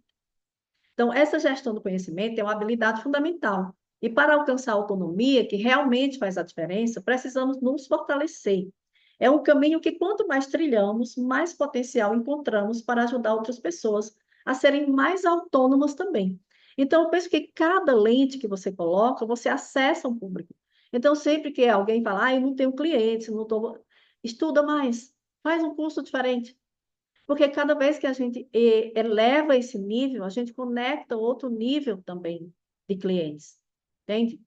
Então, essa gestão do conhecimento é uma habilidade fundamental. E para alcançar a autonomia, que realmente faz a diferença, precisamos nos fortalecer. É um caminho que, quanto mais trilhamos, mais potencial encontramos para ajudar outras pessoas a serem mais autônomas também. Então, eu penso que cada lente que você coloca, você acessa um público. Então, sempre que alguém fala, eu não tenho clientes, não estou... Estuda mais, faz um curso diferente. Porque cada vez que a gente eleva esse nível, a gente conecta outro nível também de clientes, entende?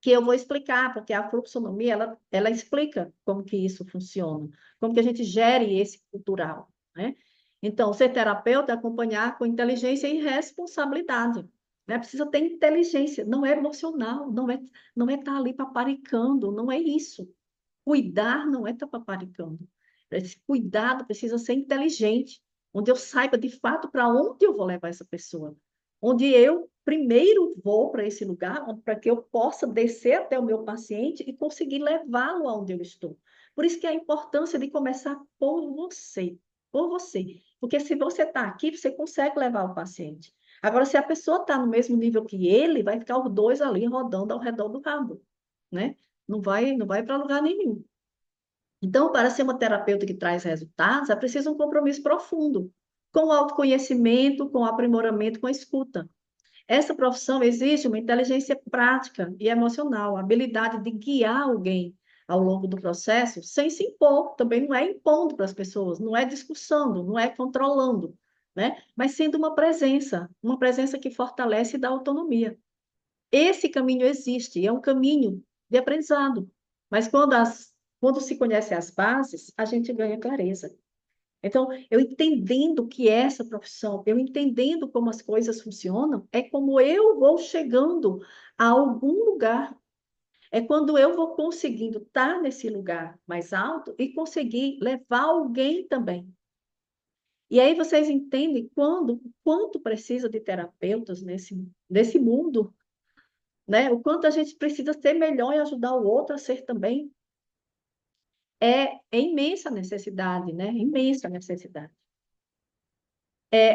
Que eu vou explicar, porque a fluxonomia, ela explica como que isso funciona, como que a gente gere esse cultural, né? Então, ser terapeuta é acompanhar com inteligência e responsabilidade, né? Precisa ter inteligência, não é emocional, não é estar ali paparicando, não é isso. Cuidar não é estar paparicando. Esse cuidado precisa ser inteligente, onde eu saiba de fato para onde eu vou levar essa pessoa. Onde eu primeiro vou para esse lugar, para que eu possa descer até o meu paciente e conseguir levá-lo aonde eu estou. Por isso que a importância de começar por você, por você. Porque se você está aqui, você consegue levar o paciente. Agora, se a pessoa está no mesmo nível que ele, vai ficar os dois ali rodando ao redor do rabo, né? Não vai para lugar nenhum. Então, para ser uma terapeuta que traz resultados, é preciso um compromisso profundo com o autoconhecimento, com o aprimoramento, com a escuta. Essa profissão exige uma inteligência prática e emocional, a habilidade de guiar alguém ao longo do processo sem se impor. Também não é impondo para as pessoas, não é discussando, não é controlando, né? Mas sendo uma presença que fortalece e dá autonomia. Esse caminho existe, é um caminho de aprendizado. Mas quando se conhece as bases, a gente ganha clareza. Então, eu entendendo o que é essa profissão, eu entendendo como as coisas funcionam, é como eu vou chegando a algum lugar. É quando eu vou conseguindo estar nesse lugar mais alto e conseguir levar alguém também. E aí vocês entendem quanto precisa de terapeutas nesse mundo, né? O quanto a gente precisa ser melhor e ajudar o outro a ser também. É imensa a necessidade, né? Imensa a necessidade.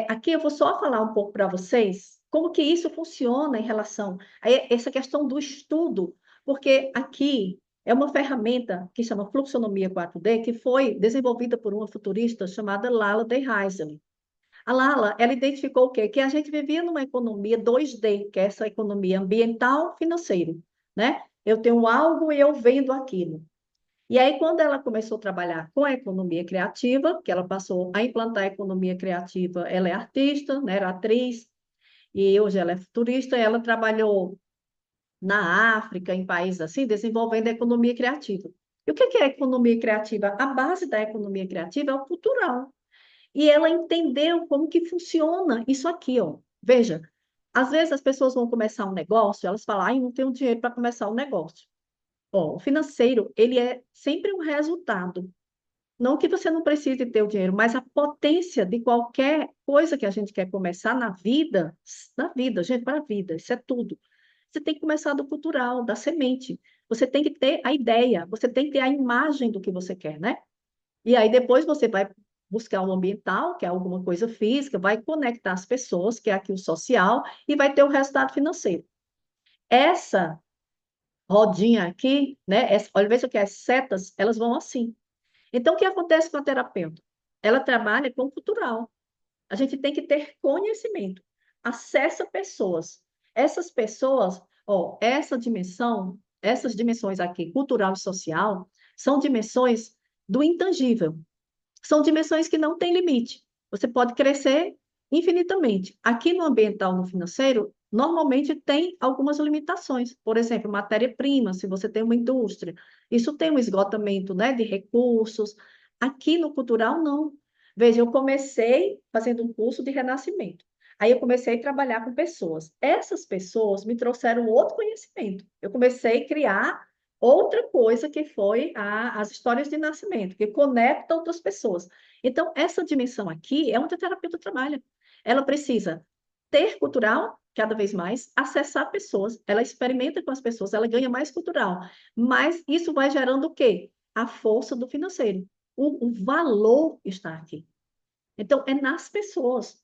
Aqui eu vou só falar um pouco para vocês como que isso funciona em relação a essa questão do estudo, porque aqui é uma ferramenta que chama Fluxonomia 4D, que foi desenvolvida por uma futurista chamada Lala de Heisel. A Lala, ela identificou o quê? Que a gente vivia numa economia 2D, que é essa economia ambiental financeira, né? Eu tenho algo e eu vendo aquilo. E aí, quando ela começou a trabalhar com a economia criativa, que ela passou a implantar a economia criativa, ela é artista, né, era atriz, e hoje ela é futurista, ela trabalhou na África, em países assim, desenvolvendo a economia criativa. E o que é a economia criativa? A base da economia criativa é o cultural. E ela entendeu como que funciona isso aqui, ó. Veja, às vezes as pessoas vão começar um negócio, elas falam, ai, não tenho dinheiro para começar um negócio. Ó, o financeiro, ele é sempre um resultado. Não que você não precise ter o dinheiro, mas a potência de qualquer coisa que a gente quer começar na vida, gente, para a vida, isso é tudo. Você tem que começar do cultural, da semente. Você tem que ter a ideia, você tem que ter a imagem do que você quer, né? E aí depois você vai buscar o ambiental, que é alguma coisa física, vai conectar as pessoas, que é aqui o social, e vai ter o resultado financeiro. Essa rodinha aqui, né? Olha, veja que as setas, elas vão assim. Então, o que acontece com a terapeuta? Ela trabalha com o cultural. A gente tem que ter conhecimento. Acessa pessoas. Essas pessoas, ó, essas dimensões aqui, cultural e social, são dimensões do intangível. São dimensões que não têm limite. Você pode crescer infinitamente. Aqui no ambiental, no financeiro, normalmente tem algumas limitações. Por exemplo, matéria-prima, se você tem uma indústria, isso tem um esgotamento, né, de recursos. Aqui no cultural, não. Veja, eu comecei fazendo um curso de renascimento. Aí eu comecei a trabalhar com pessoas. Essas pessoas me trouxeram outro conhecimento. Eu comecei a criar outra coisa que foi as histórias de nascimento, que conecta outras pessoas. Então, essa dimensão aqui é onde a terapeuta trabalha. Ela precisa ter cultural, cada vez mais, acessar pessoas, ela experimenta com as pessoas, ela ganha mais cultural. Mas isso vai gerando o quê? A força do financeiro. O valor está aqui. Então, é nas pessoas.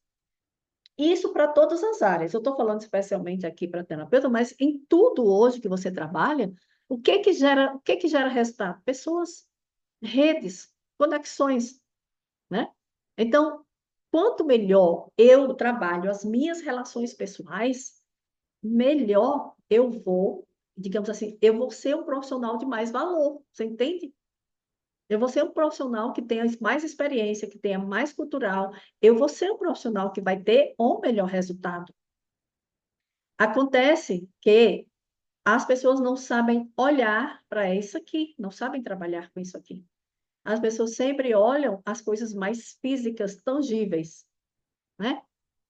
Isso para todas as áreas. Eu estou falando especialmente aqui para terapeuta, mas em tudo hoje que você trabalha, o que que gera resultado? Pessoas, redes, conexões, né? Então, quanto melhor eu trabalho as minhas relações pessoais, melhor eu vou, digamos assim, eu vou ser um profissional de mais valor, você entende? Eu vou ser um profissional que tenha mais experiência, que tenha mais cultural. Eu vou ser um profissional que vai ter um melhor resultado. Acontece que as pessoas não sabem olhar para isso aqui, não sabem trabalhar com isso aqui. As pessoas sempre olham as coisas mais físicas, tangíveis, né?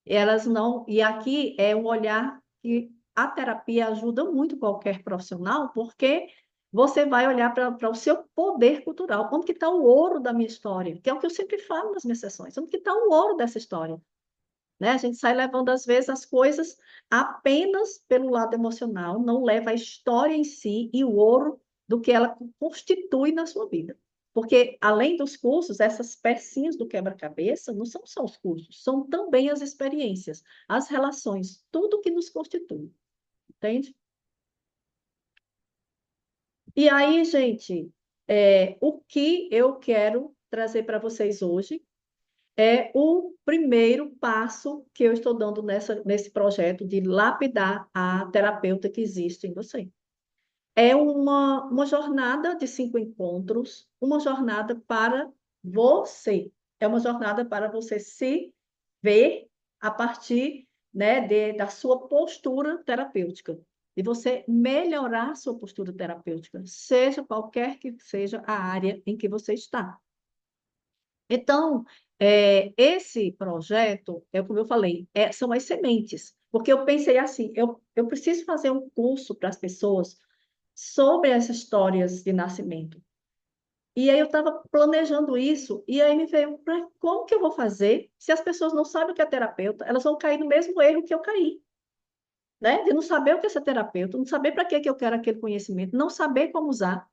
E elas não. E aqui é um olhar que a terapia ajuda muito qualquer profissional, porque você vai olhar para o seu poder cultural. Onde que está o ouro da minha história? Que é o que eu sempre falo nas minhas sessões. Onde que está o ouro dessa história? Né? A gente sai levando, às vezes, as coisas apenas pelo lado emocional, não leva a história em si e o ouro do que ela constitui na sua vida. Porque, além dos cursos, essas pecinhas do quebra-cabeça não são só os cursos, são também as experiências, as relações, tudo que nos constitui, entende? E aí, gente, o que eu quero trazer para vocês hoje é o primeiro passo que eu estou dando nesse projeto de lapidar a terapeuta que existe em você. É uma jornada de 5 encontros, uma jornada para você. É uma jornada para você se ver a partir, né, da sua postura terapêutica. E você melhorar a sua postura terapêutica, seja qualquer que seja a área em que você está. Então, esse projeto, como eu falei, são as sementes. Porque eu pensei assim, eu preciso fazer um curso para as pessoas sobre as histórias de nascimento. E aí eu estava planejando isso, e aí me veio, como que eu vou fazer se as pessoas não sabem o que é terapeuta? Elas vão cair no mesmo erro que eu caí, né? De não saber o que é ser terapeuta, não saber para que eu quero aquele conhecimento, não saber como usar.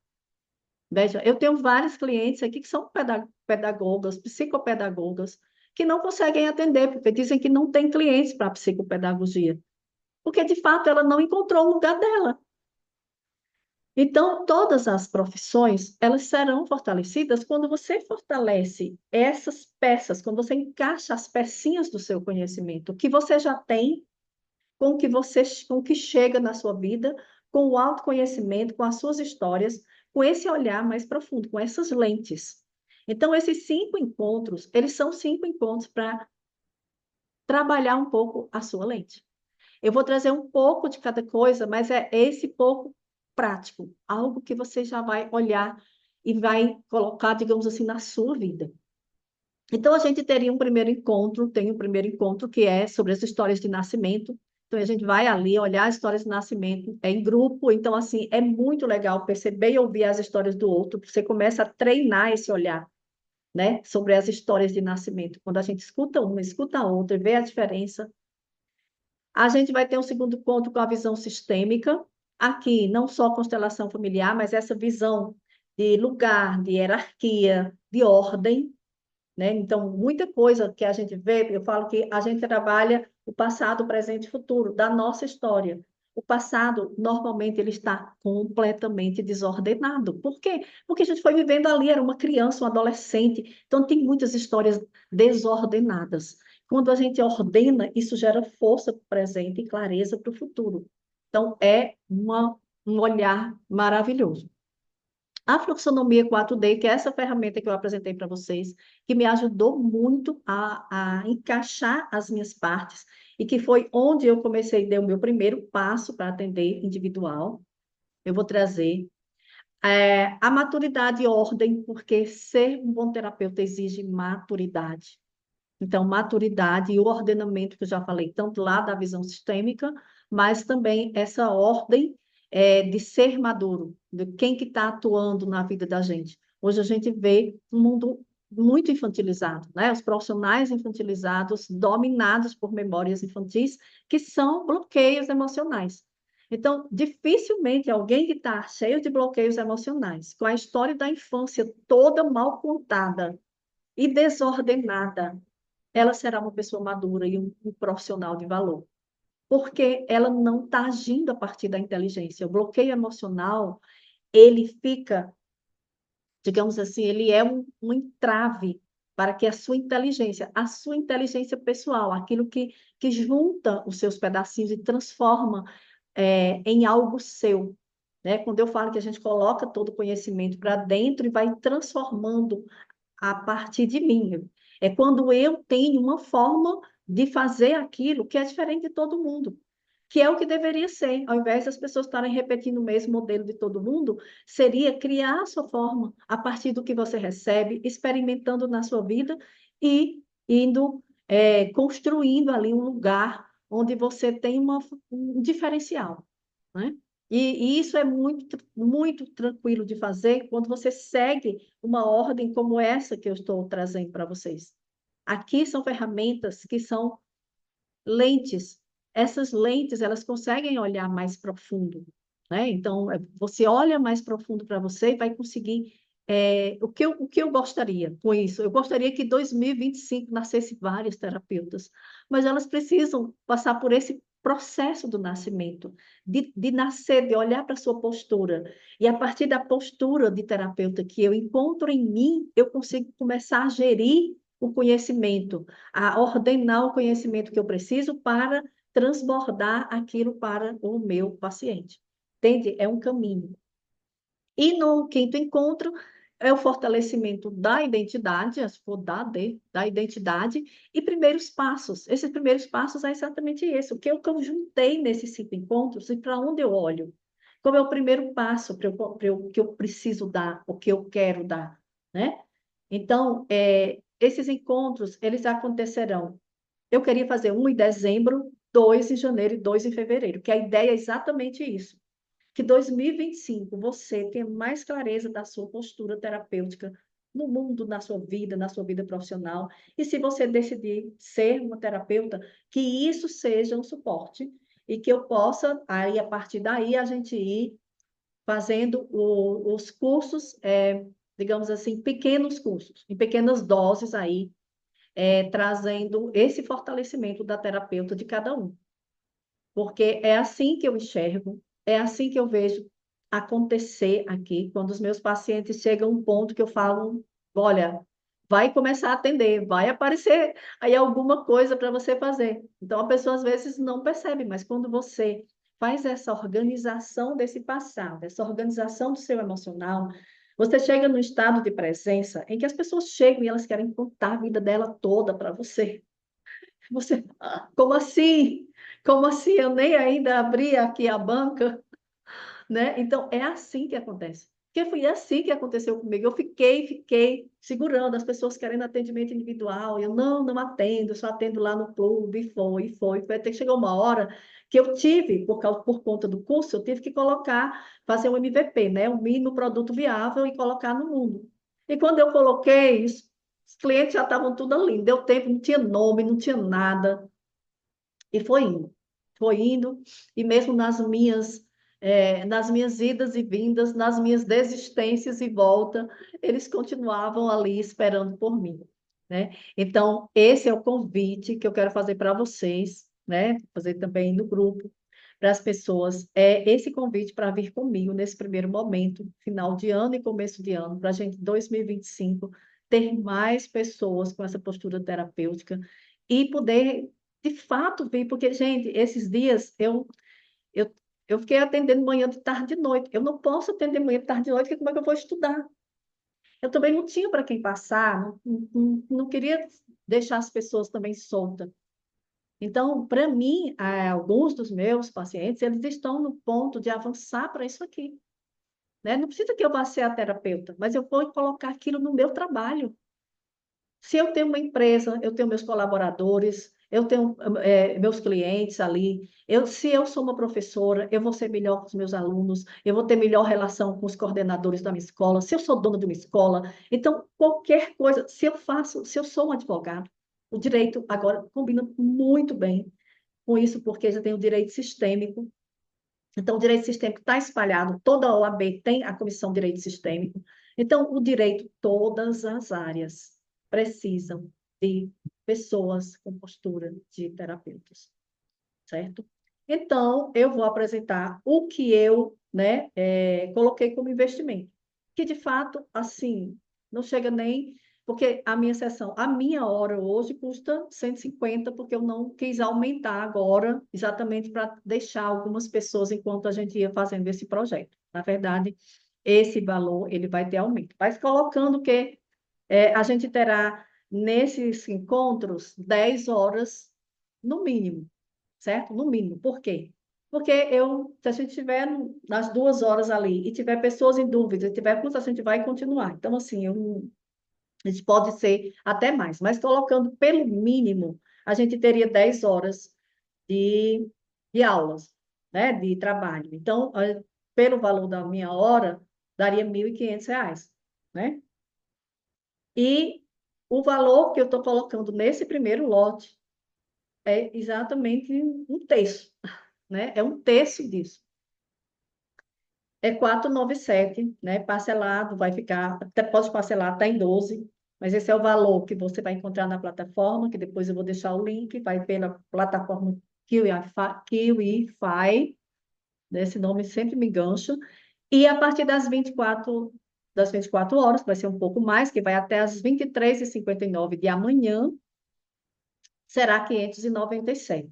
Veja, eu tenho vários clientes aqui que são pedagogas, psicopedagogas, que não conseguem atender, porque dizem que não tem clientes para psicopedagogia, porque de fato ela não encontrou o lugar dela. Então, todas as profissões, elas serão fortalecidas quando você fortalece essas peças, quando você encaixa as pecinhas do seu conhecimento, que você já tem, com o que chega na sua vida, com o autoconhecimento, com as suas histórias, com esse olhar mais profundo, com essas lentes. Então, esses 5 encontros, eles são 5 encontros para trabalhar um pouco a sua lente. Eu vou trazer um pouco de cada coisa, mas é esse pouco prático, algo que você já vai olhar e vai colocar, digamos assim, na sua vida. Então, a gente teria um primeiro encontro, tem um primeiro encontro que é sobre as histórias de nascimento. Então, a gente vai ali olhar as histórias de nascimento, é em grupo, então, assim, é muito legal perceber e ouvir as histórias do outro, você começa a treinar esse olhar, né, sobre as histórias de nascimento. Quando a gente escuta uma, escuta a outra e vê a diferença, a gente vai ter um segundo ponto com a visão sistêmica, aqui, não só constelação familiar, mas essa visão de lugar, de hierarquia, de ordem, né? Então, muita coisa que a gente vê, eu falo que a gente trabalha o passado, o presente e o futuro da nossa história. O passado, normalmente, ele está completamente desordenado. Por quê? Porque a gente foi vivendo ali, era uma criança, um adolescente. Então, tem muitas histórias desordenadas. Quando a gente ordena, isso gera força para o presente e clareza para o futuro. Então, um olhar maravilhoso. A fluxonomia 4D, que é essa ferramenta que eu apresentei para vocês, que me ajudou muito a encaixar as minhas partes, e que foi onde eu comecei a dar o meu primeiro passo para atender individual. Eu vou trazer. A maturidade e ordem, porque ser um bom terapeuta exige maturidade. Então, maturidade e o ordenamento, que eu já falei, tanto lá da visão sistêmica, mas também essa ordem de ser maduro, de quem que está atuando na vida da gente. Hoje a gente vê um mundo muito infantilizado, né? Os profissionais infantilizados, dominados por memórias infantis, que são bloqueios emocionais. Então, dificilmente alguém que está cheio de bloqueios emocionais, com a história da infância toda mal contada e desordenada, ela será uma pessoa madura e um profissional de valor, porque ela não está agindo a partir da inteligência. O bloqueio emocional, ele fica, digamos assim, ele é um entrave para que a sua inteligência pessoal, aquilo que junta os seus pedacinhos e transforma em algo seu. Né? Quando eu falo que a gente coloca todo o conhecimento para dentro e vai transformando a partir de mim. É quando eu tenho uma forma de fazer aquilo que é diferente de todo mundo, que é o que deveria ser. Ao invés das pessoas estarem repetindo o mesmo modelo de todo mundo, seria criar a sua forma a partir do que você recebe, experimentando na sua vida e indo construindo ali um lugar onde você tem um diferencial, né? E isso é muito tranquilo de fazer quando você segue uma ordem como essa que eu estou trazendo para vocês. Aqui são ferramentas que são lentes. Essas lentes, elas conseguem olhar mais profundo, né? Então, você olha mais profundo para você e vai conseguir o que eu gostaria com isso? Eu gostaria que em 2025 nascesse várias terapeutas, mas elas precisam passar por esse processo do nascimento, de nascer, de olhar para a sua postura. E a partir da postura de terapeuta que eu encontro em mim, eu consigo começar a gerir o conhecimento, a ordenar o conhecimento que eu preciso para transbordar aquilo para o meu paciente. Entende? É um caminho. E no quinto encontro é o fortalecimento da identidade, se for da identidade, e primeiros passos. Esses primeiros passos é exatamente isso, o que eu juntei nesses 5 encontros e para onde eu olho. Como é o primeiro passo que eu preciso dar, o que eu quero dar, né? Então, esses encontros, eles acontecerão. Eu queria fazer um em dezembro, dois em janeiro e dois em fevereiro, que a ideia é exatamente isso, que 2025 você tenha mais clareza da sua postura terapêutica no mundo, na sua vida profissional, e se você decidir ser uma terapeuta, que isso seja um suporte e que eu possa, aí a partir daí, a gente ir fazendo os cursos, digamos assim, pequenos cursos, em pequenas doses aí, trazendo esse fortalecimento da terapeuta de cada um. Porque é assim que eu enxergo, é assim que eu vejo acontecer aqui, quando os meus pacientes chegam a um ponto que eu falo, olha, vai começar a atender, vai aparecer aí alguma coisa para você fazer. Então, a pessoa às vezes não percebe, mas quando você faz essa organização desse passado, essa organização do seu emocional, você chega num estado de presença em que as pessoas chegam e elas querem contar a vida dela toda para você. Você, como assim? Como assim? Eu nem ainda abri aqui a banca, né? Então, é assim que acontece. Porque foi assim que aconteceu comigo. Eu fiquei segurando as pessoas querendo atendimento individual. Eu não atendo, só atendo lá no clube, e foi. Até que chegou uma hora que eu tive, por conta do curso, eu tive que fazer um MVP, né? Um mínimo produto viável e colocar no mundo. E quando eu coloquei, os clientes já estavam tudo ali. Deu tempo, não tinha nome, não tinha nada. E foi indo, e mesmo nas minhas idas e vindas, nas minhas desistências e volta, eles continuavam ali esperando por mim, né? Então, esse é o convite que eu quero fazer para vocês, né? Fazer também no grupo, para as pessoas, esse convite para vir comigo nesse primeiro momento, final de ano e começo de ano, para a gente, 2025, ter mais pessoas com essa postura terapêutica e poder de fato vi, porque, gente, esses dias eu, eu fiquei atendendo manhã, de tarde, de noite. Eu não posso atender manhã, de tarde, de noite, porque como é que eu vou estudar? Eu também não tinha para quem passar, não queria deixar as pessoas também soltas. Então, para mim, alguns dos meus pacientes, eles estão no ponto de avançar para isso aqui, né? Não precisa que eu vá ser a terapeuta, mas eu vou colocar aquilo no meu trabalho. Se eu tenho uma empresa, eu tenho meus colaboradores, eu tenho meus clientes ali. Se eu sou uma professora, eu vou ser melhor com os meus alunos, eu vou ter melhor relação com os coordenadores da minha escola. Se eu sou dona de uma escola, então qualquer coisa, se eu sou um advogado, o direito agora combina muito bem com isso, porque já tem o direito sistêmico. Então, o direito sistêmico está espalhado, toda a OAB tem a Comissão de Direito Sistêmico. Então, o direito, todas as áreas precisam de pessoas com postura de terapeutas, certo? Então, eu vou apresentar o que eu, né, coloquei como investimento, que de fato, assim, não chega nem, porque a minha sessão, a minha hora hoje custa 150, porque eu não quis aumentar agora, exatamente para deixar algumas pessoas enquanto a gente ia fazendo esse projeto. Na verdade, esse valor, ele vai ter aumento. Mas colocando que a gente terá nesses encontros 10 horas no mínimo, certo? No mínimo. Por quê? Porque se a gente estiver nas 2 horas ali e tiver pessoas em dúvida, e tiver a gente vai continuar. Então, assim, a gente pode ser até mais, mas colocando pelo mínimo, a gente teria 10 horas de, de aulas, né? De trabalho. Então, pelo valor da minha hora, daria R$ 1.500, né? E o valor que eu estou colocando nesse primeiro lote é exatamente um terço, né? É um terço disso. É 497, né? Parcelado, vai ficar, até pode parcelar até em 12, mas esse é o valor que você vai encontrar na plataforma, que depois eu vou deixar o link, vai pela plataforma Kiwify, né? Esse nome sempre me engancha. E a partir das 24 horas, vai ser um pouco mais, que vai até as 23h59 de amanhã, será 597,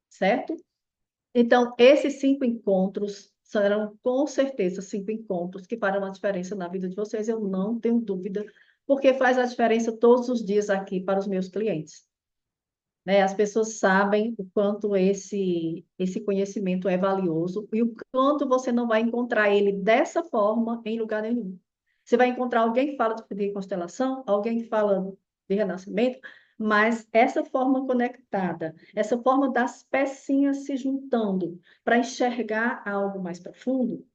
certo? Então, esses 5 encontros serão, com certeza, 5 encontros que farão a diferença na vida de vocês, eu não tenho dúvida, porque faz a diferença todos os dias aqui para os meus clientes. Né? As pessoas sabem o quanto esse conhecimento é valioso e o quanto você não vai encontrar ele dessa forma em lugar nenhum. Você vai encontrar alguém que fala de constelação, alguém que fala de renascimento, mas essa forma conectada, essa forma das pecinhas se juntando para enxergar algo mais profundo,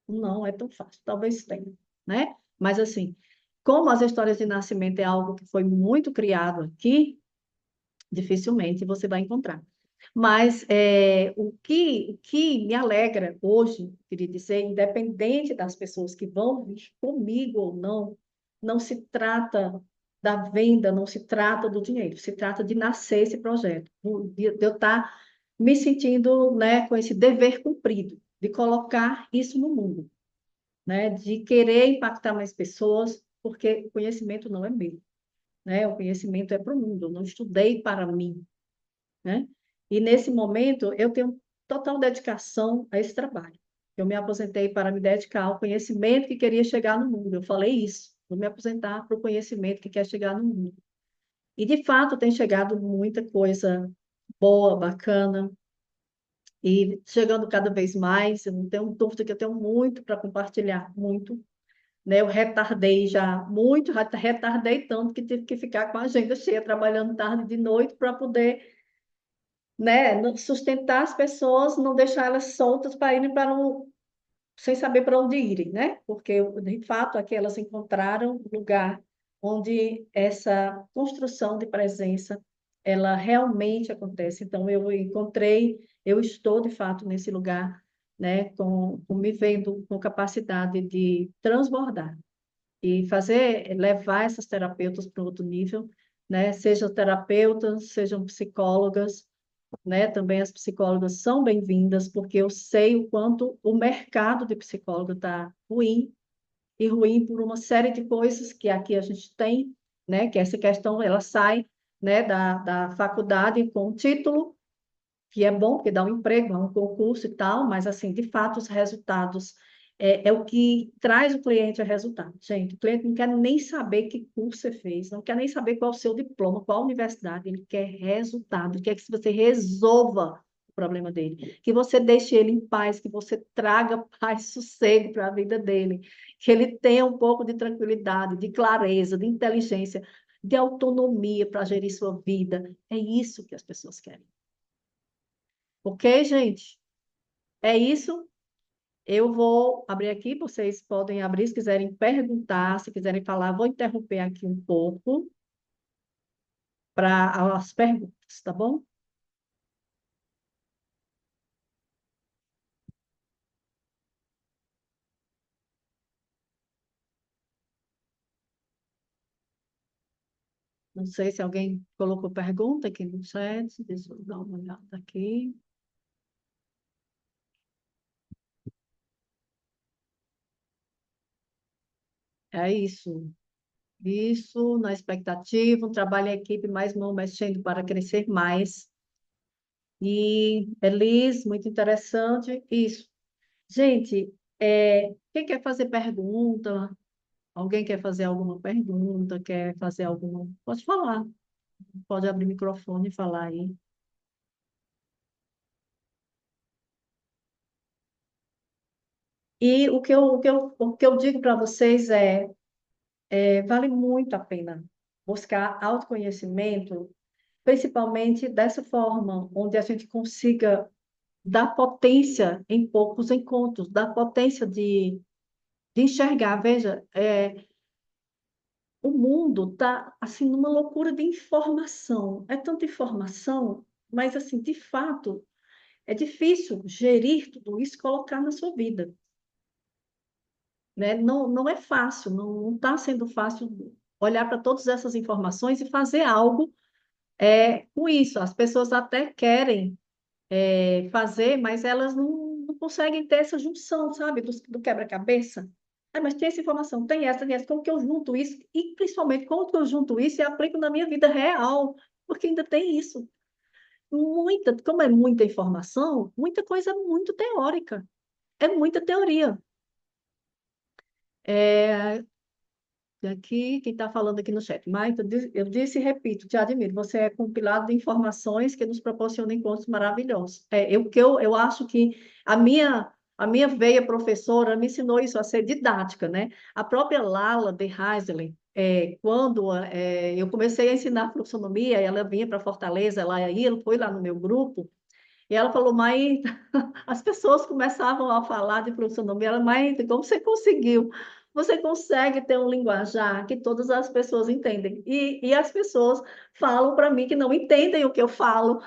não é tão fácil. Talvez tenha, né? Mas assim, como as histórias de nascimento é algo que foi muito criado aqui, dificilmente você vai encontrar. Mas o que me alegra hoje, queria dizer, independente das pessoas que vão vir comigo ou não, não se trata da venda, não se trata do dinheiro, se trata de nascer esse projeto, de eu estar me sentindo, né, com esse dever cumprido, de colocar isso no mundo, né, de querer impactar mais pessoas, porque o conhecimento não é meu, né, o conhecimento é para o mundo, eu não estudei para mim, né? E nesse momento eu tenho total dedicação a esse trabalho. Eu me aposentei para me dedicar ao conhecimento que queria chegar no mundo. Eu falei isso, vou me aposentar para o conhecimento que quer chegar no mundo. E de fato tem chegado muita coisa boa, bacana, e chegando cada vez mais. Eu não tenho dúvida que eu tenho muito para compartilhar, muito. Né? Eu retardei já muito, retardei tanto que tive que ficar com a agenda cheia, trabalhando tarde de noite para poder, né, sustentar as pessoas, não deixar elas soltas para irem para sem saber para onde irem, né? Porque de fato aqui elas encontraram um lugar onde essa construção de presença ela realmente acontece. Então eu estou de fato nesse lugar, né, com me vendo com capacidade de transbordar e levar essas terapeutas para outro nível, né? Sejam terapeutas, sejam psicólogas, né? Também as psicólogas são bem-vindas, porque eu sei o quanto o mercado de psicólogo está ruim, e ruim por uma série de coisas que aqui a gente tem, né? Que essa questão, ela sai, né, da faculdade com um título, que é bom, porque dá um emprego, é um concurso e tal, mas, assim, de fato, os resultados é o que traz o cliente a resultado. Gente, o cliente não quer nem saber que curso você fez, não quer nem saber qual é o seu diploma, qual a universidade, ele quer resultado, ele quer que você resolva o problema dele, que você deixe ele em paz, que você traga paz, sossego para a vida dele, que ele tenha um pouco de tranquilidade, de clareza, de inteligência, de autonomia para gerir sua vida. É isso que as pessoas querem. Ok, gente? É isso. Eu vou abrir aqui, vocês podem abrir se quiserem perguntar, se quiserem falar, vou interromper aqui um pouco para as perguntas, tá bom? Não sei se alguém colocou pergunta aqui no chat, deixa eu dar uma olhada aqui. É isso. Isso, na expectativa, um trabalho em equipe, mais mão mexendo para crescer mais. E Elis, muito interessante. Isso. Gente, quem quer fazer pergunta? Alguém quer fazer alguma pergunta? Quer fazer alguma? Pode falar. Pode abrir o microfone e falar aí. E o que eu digo para vocês vale muito a pena buscar autoconhecimento, principalmente dessa forma, onde a gente consiga dar potência em poucos encontros, dar potência de enxergar. Veja, o mundo está assim numa loucura de informação. É tanta informação, mas assim, de fato, é difícil gerir tudo isso e colocar na sua vida, né? Não, não é fácil, não está sendo fácil olhar para todas essas informações e fazer algo com isso. As pessoas até querem fazer, mas elas não conseguem ter essa junção, sabe, do quebra-cabeça. Ah, mas tem essa informação, tem essa, como que eu junto isso? E principalmente, como que eu junto isso e aplico na minha vida real? Porque ainda tem isso. Como é muita informação, muita coisa é muito teórica. É muita teoria. É, e aqui, quem está falando aqui no chat, mas eu disse e repito, te admiro, você é compilado de informações que nos proporcionam encontros maravilhosos. Eu acho que a minha veia professora me ensinou isso, a ser didática, né? A própria Lala de Heiselin, quando eu comecei a ensinar fluxonomia, ela vinha para Fortaleza, ela foi lá no meu grupo, e ela falou, mãe, as pessoas começavam a falar de fluxonomia, ela, mãe, como você conseguiu? Você consegue ter um linguajar que todas as pessoas entendem. E as pessoas falam para mim que não entendem o que eu falo.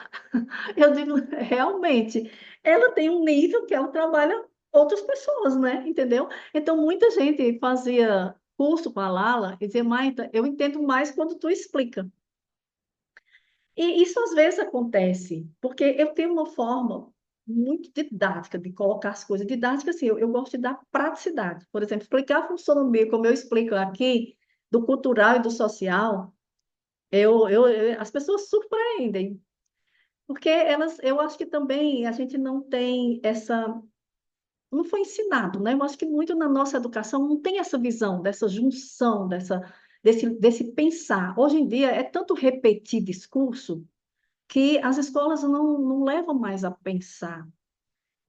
Eu digo, realmente, ela tem um nível que ela trabalha outras pessoas, né? Entendeu? Então, muita gente fazia curso com a Lala e dizia, Maita, eu entendo mais quando tu explica. E isso às vezes acontece, porque eu tenho uma forma muito didática de colocar as coisas. Didática, assim, eu gosto de dar praticidade. Por exemplo, explicar a funcionamento, como eu explico aqui, do cultural e do social, as pessoas surpreendem, porque eu acho que também a gente não tem não foi ensinado, né? Eu acho que muito na nossa educação não tem essa visão, dessa junção, desse pensar. Hoje em dia é tanto repetir discurso que as escolas não levam mais a pensar.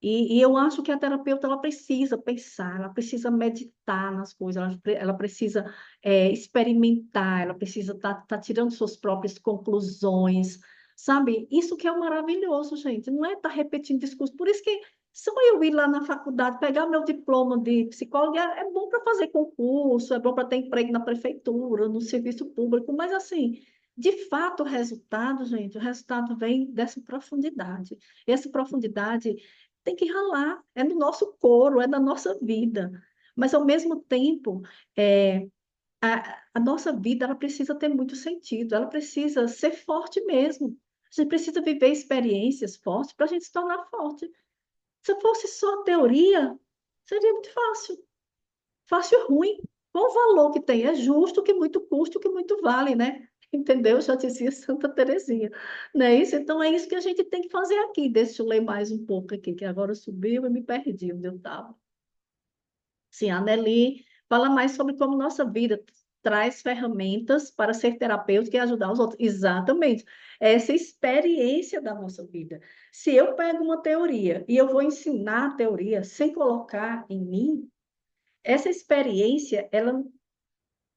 E eu acho que a terapeuta ela precisa pensar, ela precisa meditar nas coisas, ela precisa experimentar, ela precisa tá tirando suas próprias conclusões, sabe? Isso que é o maravilhoso, gente, não é estar repetindo discurso. Por isso que só eu ir lá na faculdade, pegar meu diploma de psicóloga, é bom para fazer concurso, é bom para ter emprego na prefeitura, no serviço público, mas assim, de fato, o resultado, gente, o resultado vem dessa profundidade. E essa profundidade tem que ralar, é no nosso couro, é na nossa vida. Mas, ao mesmo tempo, a nossa vida ela precisa ter muito sentido, ela precisa ser forte mesmo. A gente precisa viver experiências fortes para a gente se tornar forte. Se fosse só teoria, seria muito fácil. Fácil e ruim. Qual o valor que tem? É justo que muito custa, o que muito vale, né? Entendeu? Já dizia Santa Teresinha. Não é isso? Então é isso que a gente tem que fazer aqui. Deixa eu ler mais um pouco aqui, que agora subiu e me perdi onde eu estava. Sim, a Nelly fala mais sobre como nossa vida traz ferramentas para ser terapêutica e ajudar os outros. Exatamente. Essa experiência da nossa vida. Se eu pego uma teoria e eu vou ensinar a teoria sem colocar em mim, essa experiência,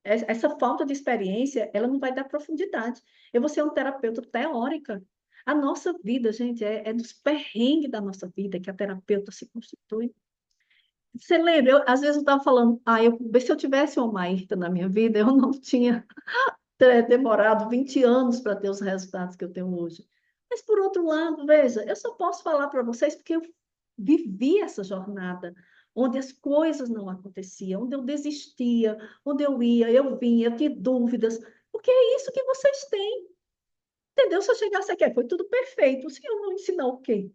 essa falta de experiência, ela não vai dar profundidade. Eu vou ser um terapeuta teórica. A nossa vida, gente, é dos perrengues da nossa vida que a terapeuta se constitui. Você lembra? Às vezes eu estava falando, se eu tivesse uma Maírta na minha vida, eu não tinha demorado 20 anos para ter os resultados que eu tenho hoje. Mas, por outro lado, veja, eu só posso falar para vocês porque eu vivi essa jornada, onde as coisas não aconteciam, onde eu desistia, onde eu ia, eu vinha, eu tinha dúvidas, porque é isso que vocês têm. Entendeu? Se eu chegasse aqui, foi tudo perfeito. Se eu não ensinar o quê?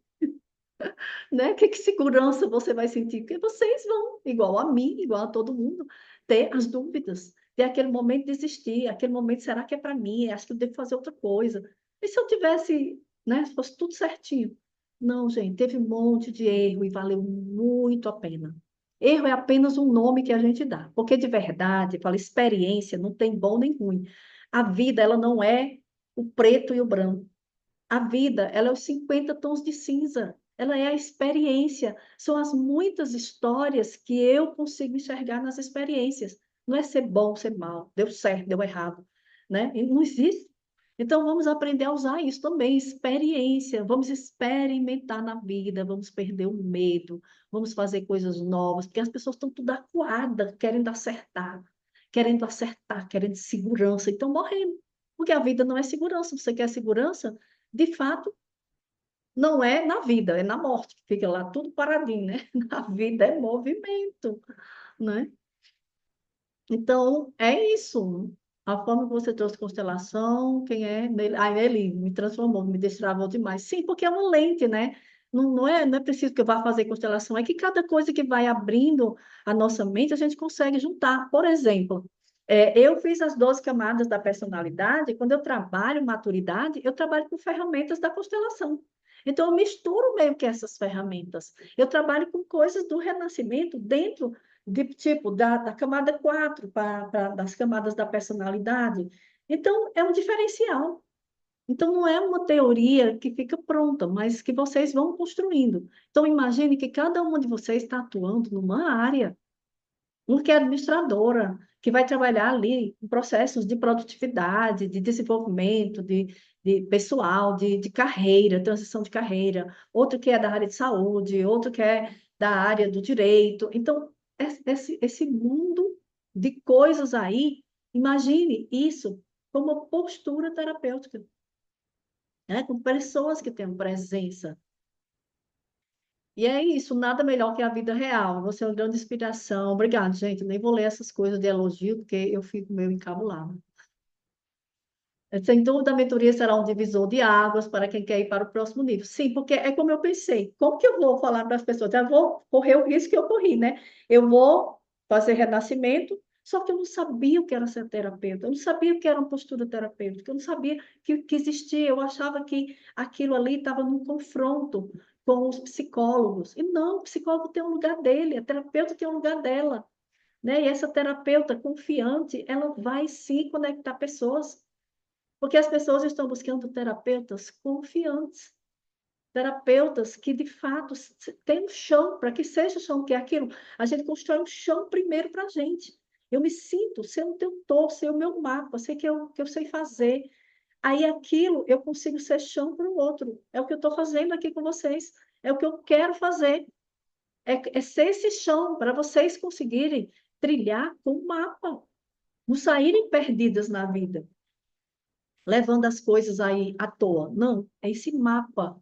Né? Que segurança você vai sentir? Porque vocês vão, igual a mim, igual a todo mundo, ter as dúvidas, ter aquele momento de desistir, aquele momento, será que é para mim? Acho que eu devo fazer outra coisa. E se eu tivesse, né, se fosse tudo certinho? Não, gente, teve um monte de erro e valeu muito a pena. Erro é apenas um nome que a gente dá, porque de verdade, fala, experiência não tem bom nem ruim. A vida, ela não é o preto e o branco. A vida, ela é os 50 tons de cinza. Ela é a experiência. São as muitas histórias que eu consigo enxergar nas experiências. Não é ser bom, ser mal, deu certo, deu errado, né? E não existe. Então vamos aprender a usar isso também, experiência. Vamos experimentar na vida, vamos perder o medo, vamos fazer coisas novas, porque as pessoas estão tudo acuadas, querendo acertar, querendo segurança, então morrendo. Porque a vida não é segurança. Você quer segurança? De fato, não é na vida, é na morte, que fica lá tudo paradinho, né? Na vida é movimento, né? Então, é isso. A forma que você trouxe constelação, quem é? Ele me transformou, me destravou demais. Sim, porque é uma lente, né? Não é preciso que eu vá fazer constelação, é que cada coisa que vai abrindo a nossa mente, a gente consegue juntar. Por exemplo, eu fiz as 12 camadas da personalidade, quando eu trabalho maturidade, eu trabalho com ferramentas da constelação. Então, eu misturo meio que essas ferramentas. Eu trabalho com coisas do renascimento dentro de tipo da camada 4 das camadas da personalidade. Então, é um diferencial. Então, não é uma teoria que fica pronta, mas que vocês vão construindo. Então, imagine que cada uma de vocês está atuando numa área. Um que é administradora, que vai trabalhar ali em processos de produtividade, de desenvolvimento, de pessoal, de carreira, transição de carreira. Outro que é da área de saúde, outro que é da área do direito. Então, esse mundo de coisas aí, imagine isso como postura terapêutica, né? Com pessoas que têm presença. E é isso, nada melhor que a vida real. Você é uma grande inspiração. Obrigada, gente. Nem vou ler essas coisas de elogio, porque eu fico meio encabulada. Sem dúvida, a mentoria será um divisor de águas para quem quer ir para o próximo nível. Sim, porque é como eu pensei. Como que eu vou falar para as pessoas? Eu vou correr o risco que eu corri, né? Eu vou fazer renascimento, só que eu não sabia o que era ser terapeuta. Eu não sabia o que era uma postura terapêutica. Eu não sabia que existia. Eu achava que aquilo ali estava num confronto com os psicólogos. E não, o psicólogo tem um lugar dele, a terapeuta tem um lugar dela, né? E essa terapeuta confiante, ela vai sim conectar pessoas. Porque as pessoas estão buscando terapeutas confiantes, terapeutas que, de fato, têm um chão, para que seja o chão que é aquilo. A gente constrói um chão primeiro para a gente. Eu me sinto ser o teu tor, ser o meu mapa, sei que eu sei fazer. Aí aquilo eu consigo ser chão para o outro. É o que eu estou fazendo aqui com vocês. É o que eu quero fazer. É ser esse chão para vocês conseguirem trilhar com o mapa. Não saírem perdidas na vida, levando as coisas aí à toa. Não, é esse mapa,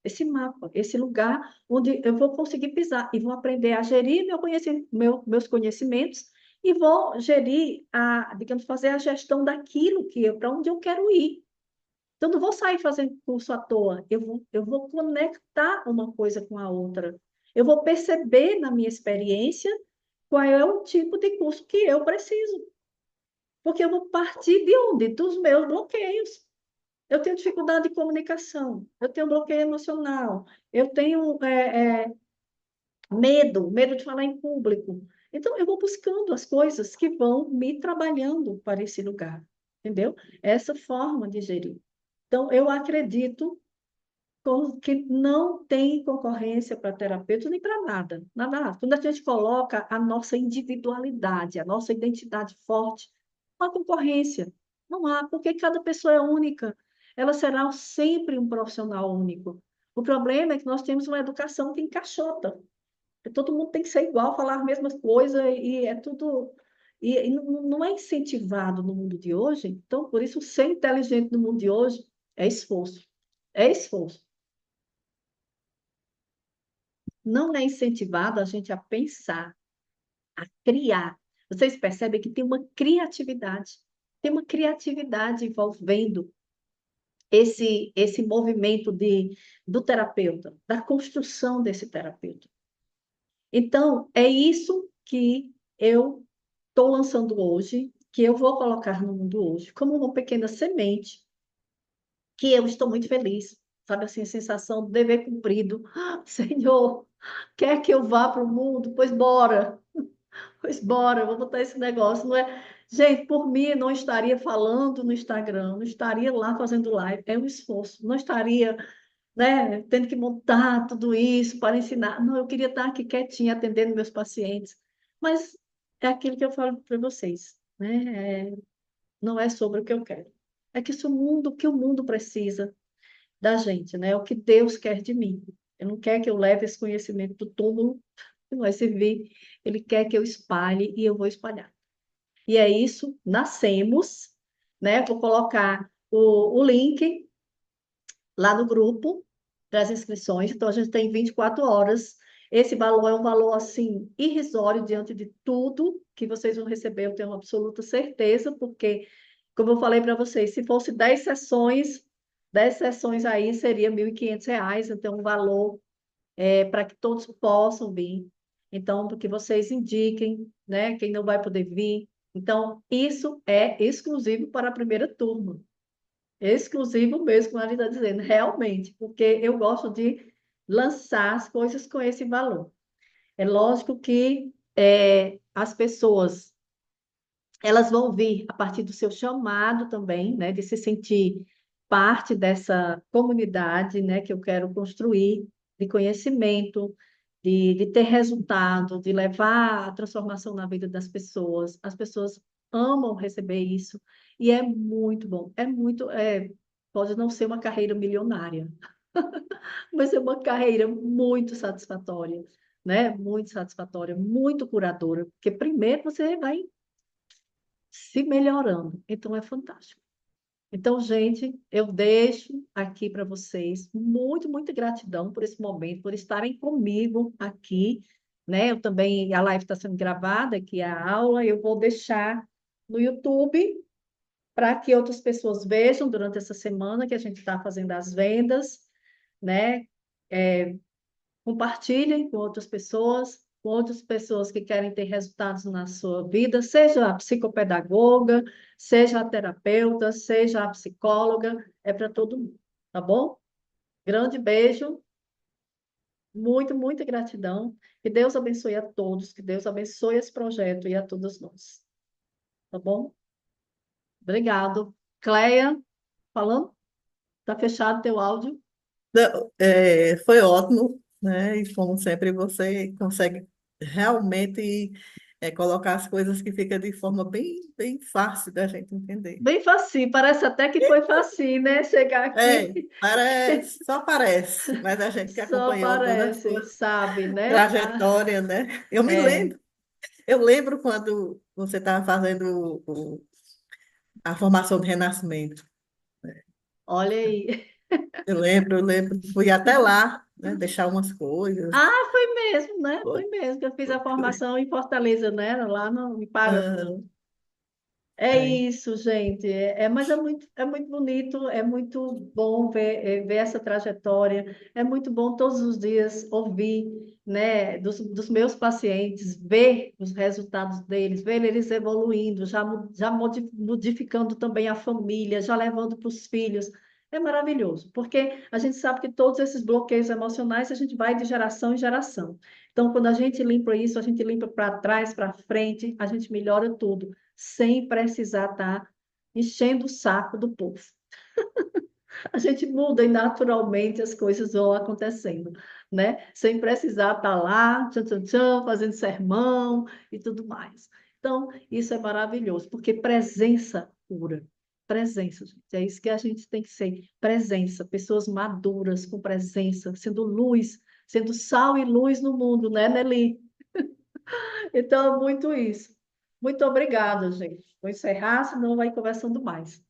esse lugar onde eu vou conseguir pisar e vou aprender a gerir meus conhecimentos e vou gerir digamos, fazer a gestão daquilo para onde eu quero ir. Então, não vou sair fazendo curso à toa, eu vou conectar uma coisa com a outra. Eu vou perceber na minha experiência qual é o tipo de curso que eu preciso. Porque eu vou partir de onde? Dos meus bloqueios. Eu tenho dificuldade de comunicação, eu tenho bloqueio emocional, eu tenho medo de falar em público. Então, eu vou buscando as coisas que vão me trabalhando para esse lugar, entendeu? Essa forma de gerir. Então, eu acredito que não tem concorrência para terapeuta nem para nada, nada, nada. Quando a gente coloca a nossa individualidade, a nossa identidade forte, não há concorrência, não há, porque cada pessoa é única. Ela será sempre um profissional único. O problema é que nós temos uma educação que encaixota. Todo mundo tem que ser igual, falar a mesma coisa e é tudo. E não é incentivado no mundo de hoje. Então, por isso, ser inteligente no mundo de hoje é esforço. É esforço. Não é incentivado a gente a pensar, a criar. Vocês percebem que tem uma criatividade envolvendo esse movimento do terapeuta, da construção desse terapeuta. Então, é isso que eu estou lançando hoje, que eu vou colocar no mundo hoje, como uma pequena semente, que eu estou muito feliz, sabe assim, a sensação do dever cumprido. Ah, Senhor, quer que eu vá para o mundo? Pois bora, pois bora, vou botar esse negócio, não é? Gente, por mim, não estaria falando no Instagram, não estaria lá fazendo live, é um esforço, não estaria, né, tendo que montar tudo isso para ensinar. Não, eu queria estar aqui quietinha, atendendo meus pacientes, mas é aquilo que eu falo para vocês, né? Não é sobre o que eu quero. É que isso, o que o mundo precisa da gente, né? É o que Deus quer de mim. Ele não quer que eu leve esse conhecimento do túmulo, que não vai servir. Ele quer que eu espalhe e eu vou espalhar. E é isso, nascemos, né? Vou colocar o link lá no grupo das inscrições. Então, a gente tem 24 horas. Esse valor é um valor, assim, irrisório diante de tudo que vocês vão receber, eu tenho absoluta certeza, porque, como eu falei para vocês, se fosse 10 sessões aí seria R$ 1.500, então um valor para que todos possam vir. Então, para que vocês indiquem, né, quem não vai poder vir. Então, isso é exclusivo para a primeira turma. Exclusivo mesmo, como a gente está dizendo, realmente, porque eu gosto de lançar as coisas com esse valor. É lógico que as pessoas elas vão vir a partir do seu chamado também, né, de se sentir parte dessa comunidade, né, que eu quero construir, de conhecimento, de ter resultado, de levar a transformação na vida das pessoas. As pessoas amam receber isso e é muito bom. Pode não ser uma carreira milionária, mas é uma carreira muito satisfatória, né? Muito satisfatória, muito curadora, porque primeiro você vai se melhorando. Então, é fantástico. Então, gente, eu deixo aqui para vocês muita gratidão por esse momento, por estarem comigo aqui, né? Eu também, a live está sendo gravada aqui, a aula, eu vou deixar no YouTube para que outras pessoas vejam durante essa semana que a gente está fazendo as vendas, né? Compartilhem com outras pessoas que querem ter resultados na sua vida, seja a psicopedagoga, seja a terapeuta, seja a psicóloga, é para todo mundo, tá bom? Grande beijo, muita gratidão. Que Deus abençoe a todos, que Deus abençoe esse projeto e a todos nós, tá bom? Obrigado. Cleia, falando? Tá fechado teu áudio? Não, foi ótimo, né? E como sempre, você consegue realmente colocar as coisas que fica de forma bem fácil da gente entender. Bem facinho, parece até que foi facinho, né? Chegar aqui. Parece, só parece, mas a gente que Só acompanhou toda a parece, sua sabe, né? trajetória, né? É, Eu lembro quando você estava fazendo a formação de renascimento. olha aí. Eu lembro, fui até lá, né? Deixar umas coisas. Ah, foi mesmo, né? Foi, Foi mesmo que eu fiz a foi. formação em Fortaleza, né? Lá no, em Parambu. Aham, É é. isso, gente. Mas é muito bonito, é muito bom ver essa trajetória. É muito bom todos os dias ouvir, né, dos meus pacientes, ver os resultados deles, ver eles evoluindo, já modificando também a família, já levando para os filhos. É maravilhoso, porque a gente sabe que todos esses bloqueios emocionais a gente vai de geração em geração. Então, quando a gente limpa isso, a gente limpa para trás, para frente, a gente melhora tudo, sem precisar estar enchendo o saco do povo. A gente muda e naturalmente as coisas vão acontecendo, né? Sem precisar estar lá, tchan, tchan, tchan, fazendo sermão e tudo mais. Então, isso é maravilhoso, porque presença cura. Presença, gente. É isso que a gente tem que ser. Presença, pessoas maduras com presença, sendo luz, sendo sal e luz no mundo, né, Nelly? Então, é muito isso. Muito obrigada, gente. Vou encerrar, senão vai conversando mais.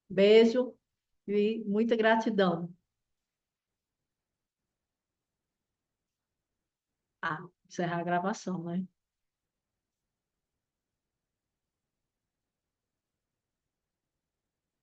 Beijo e muita gratidão. Ah, encerrar a gravação, né?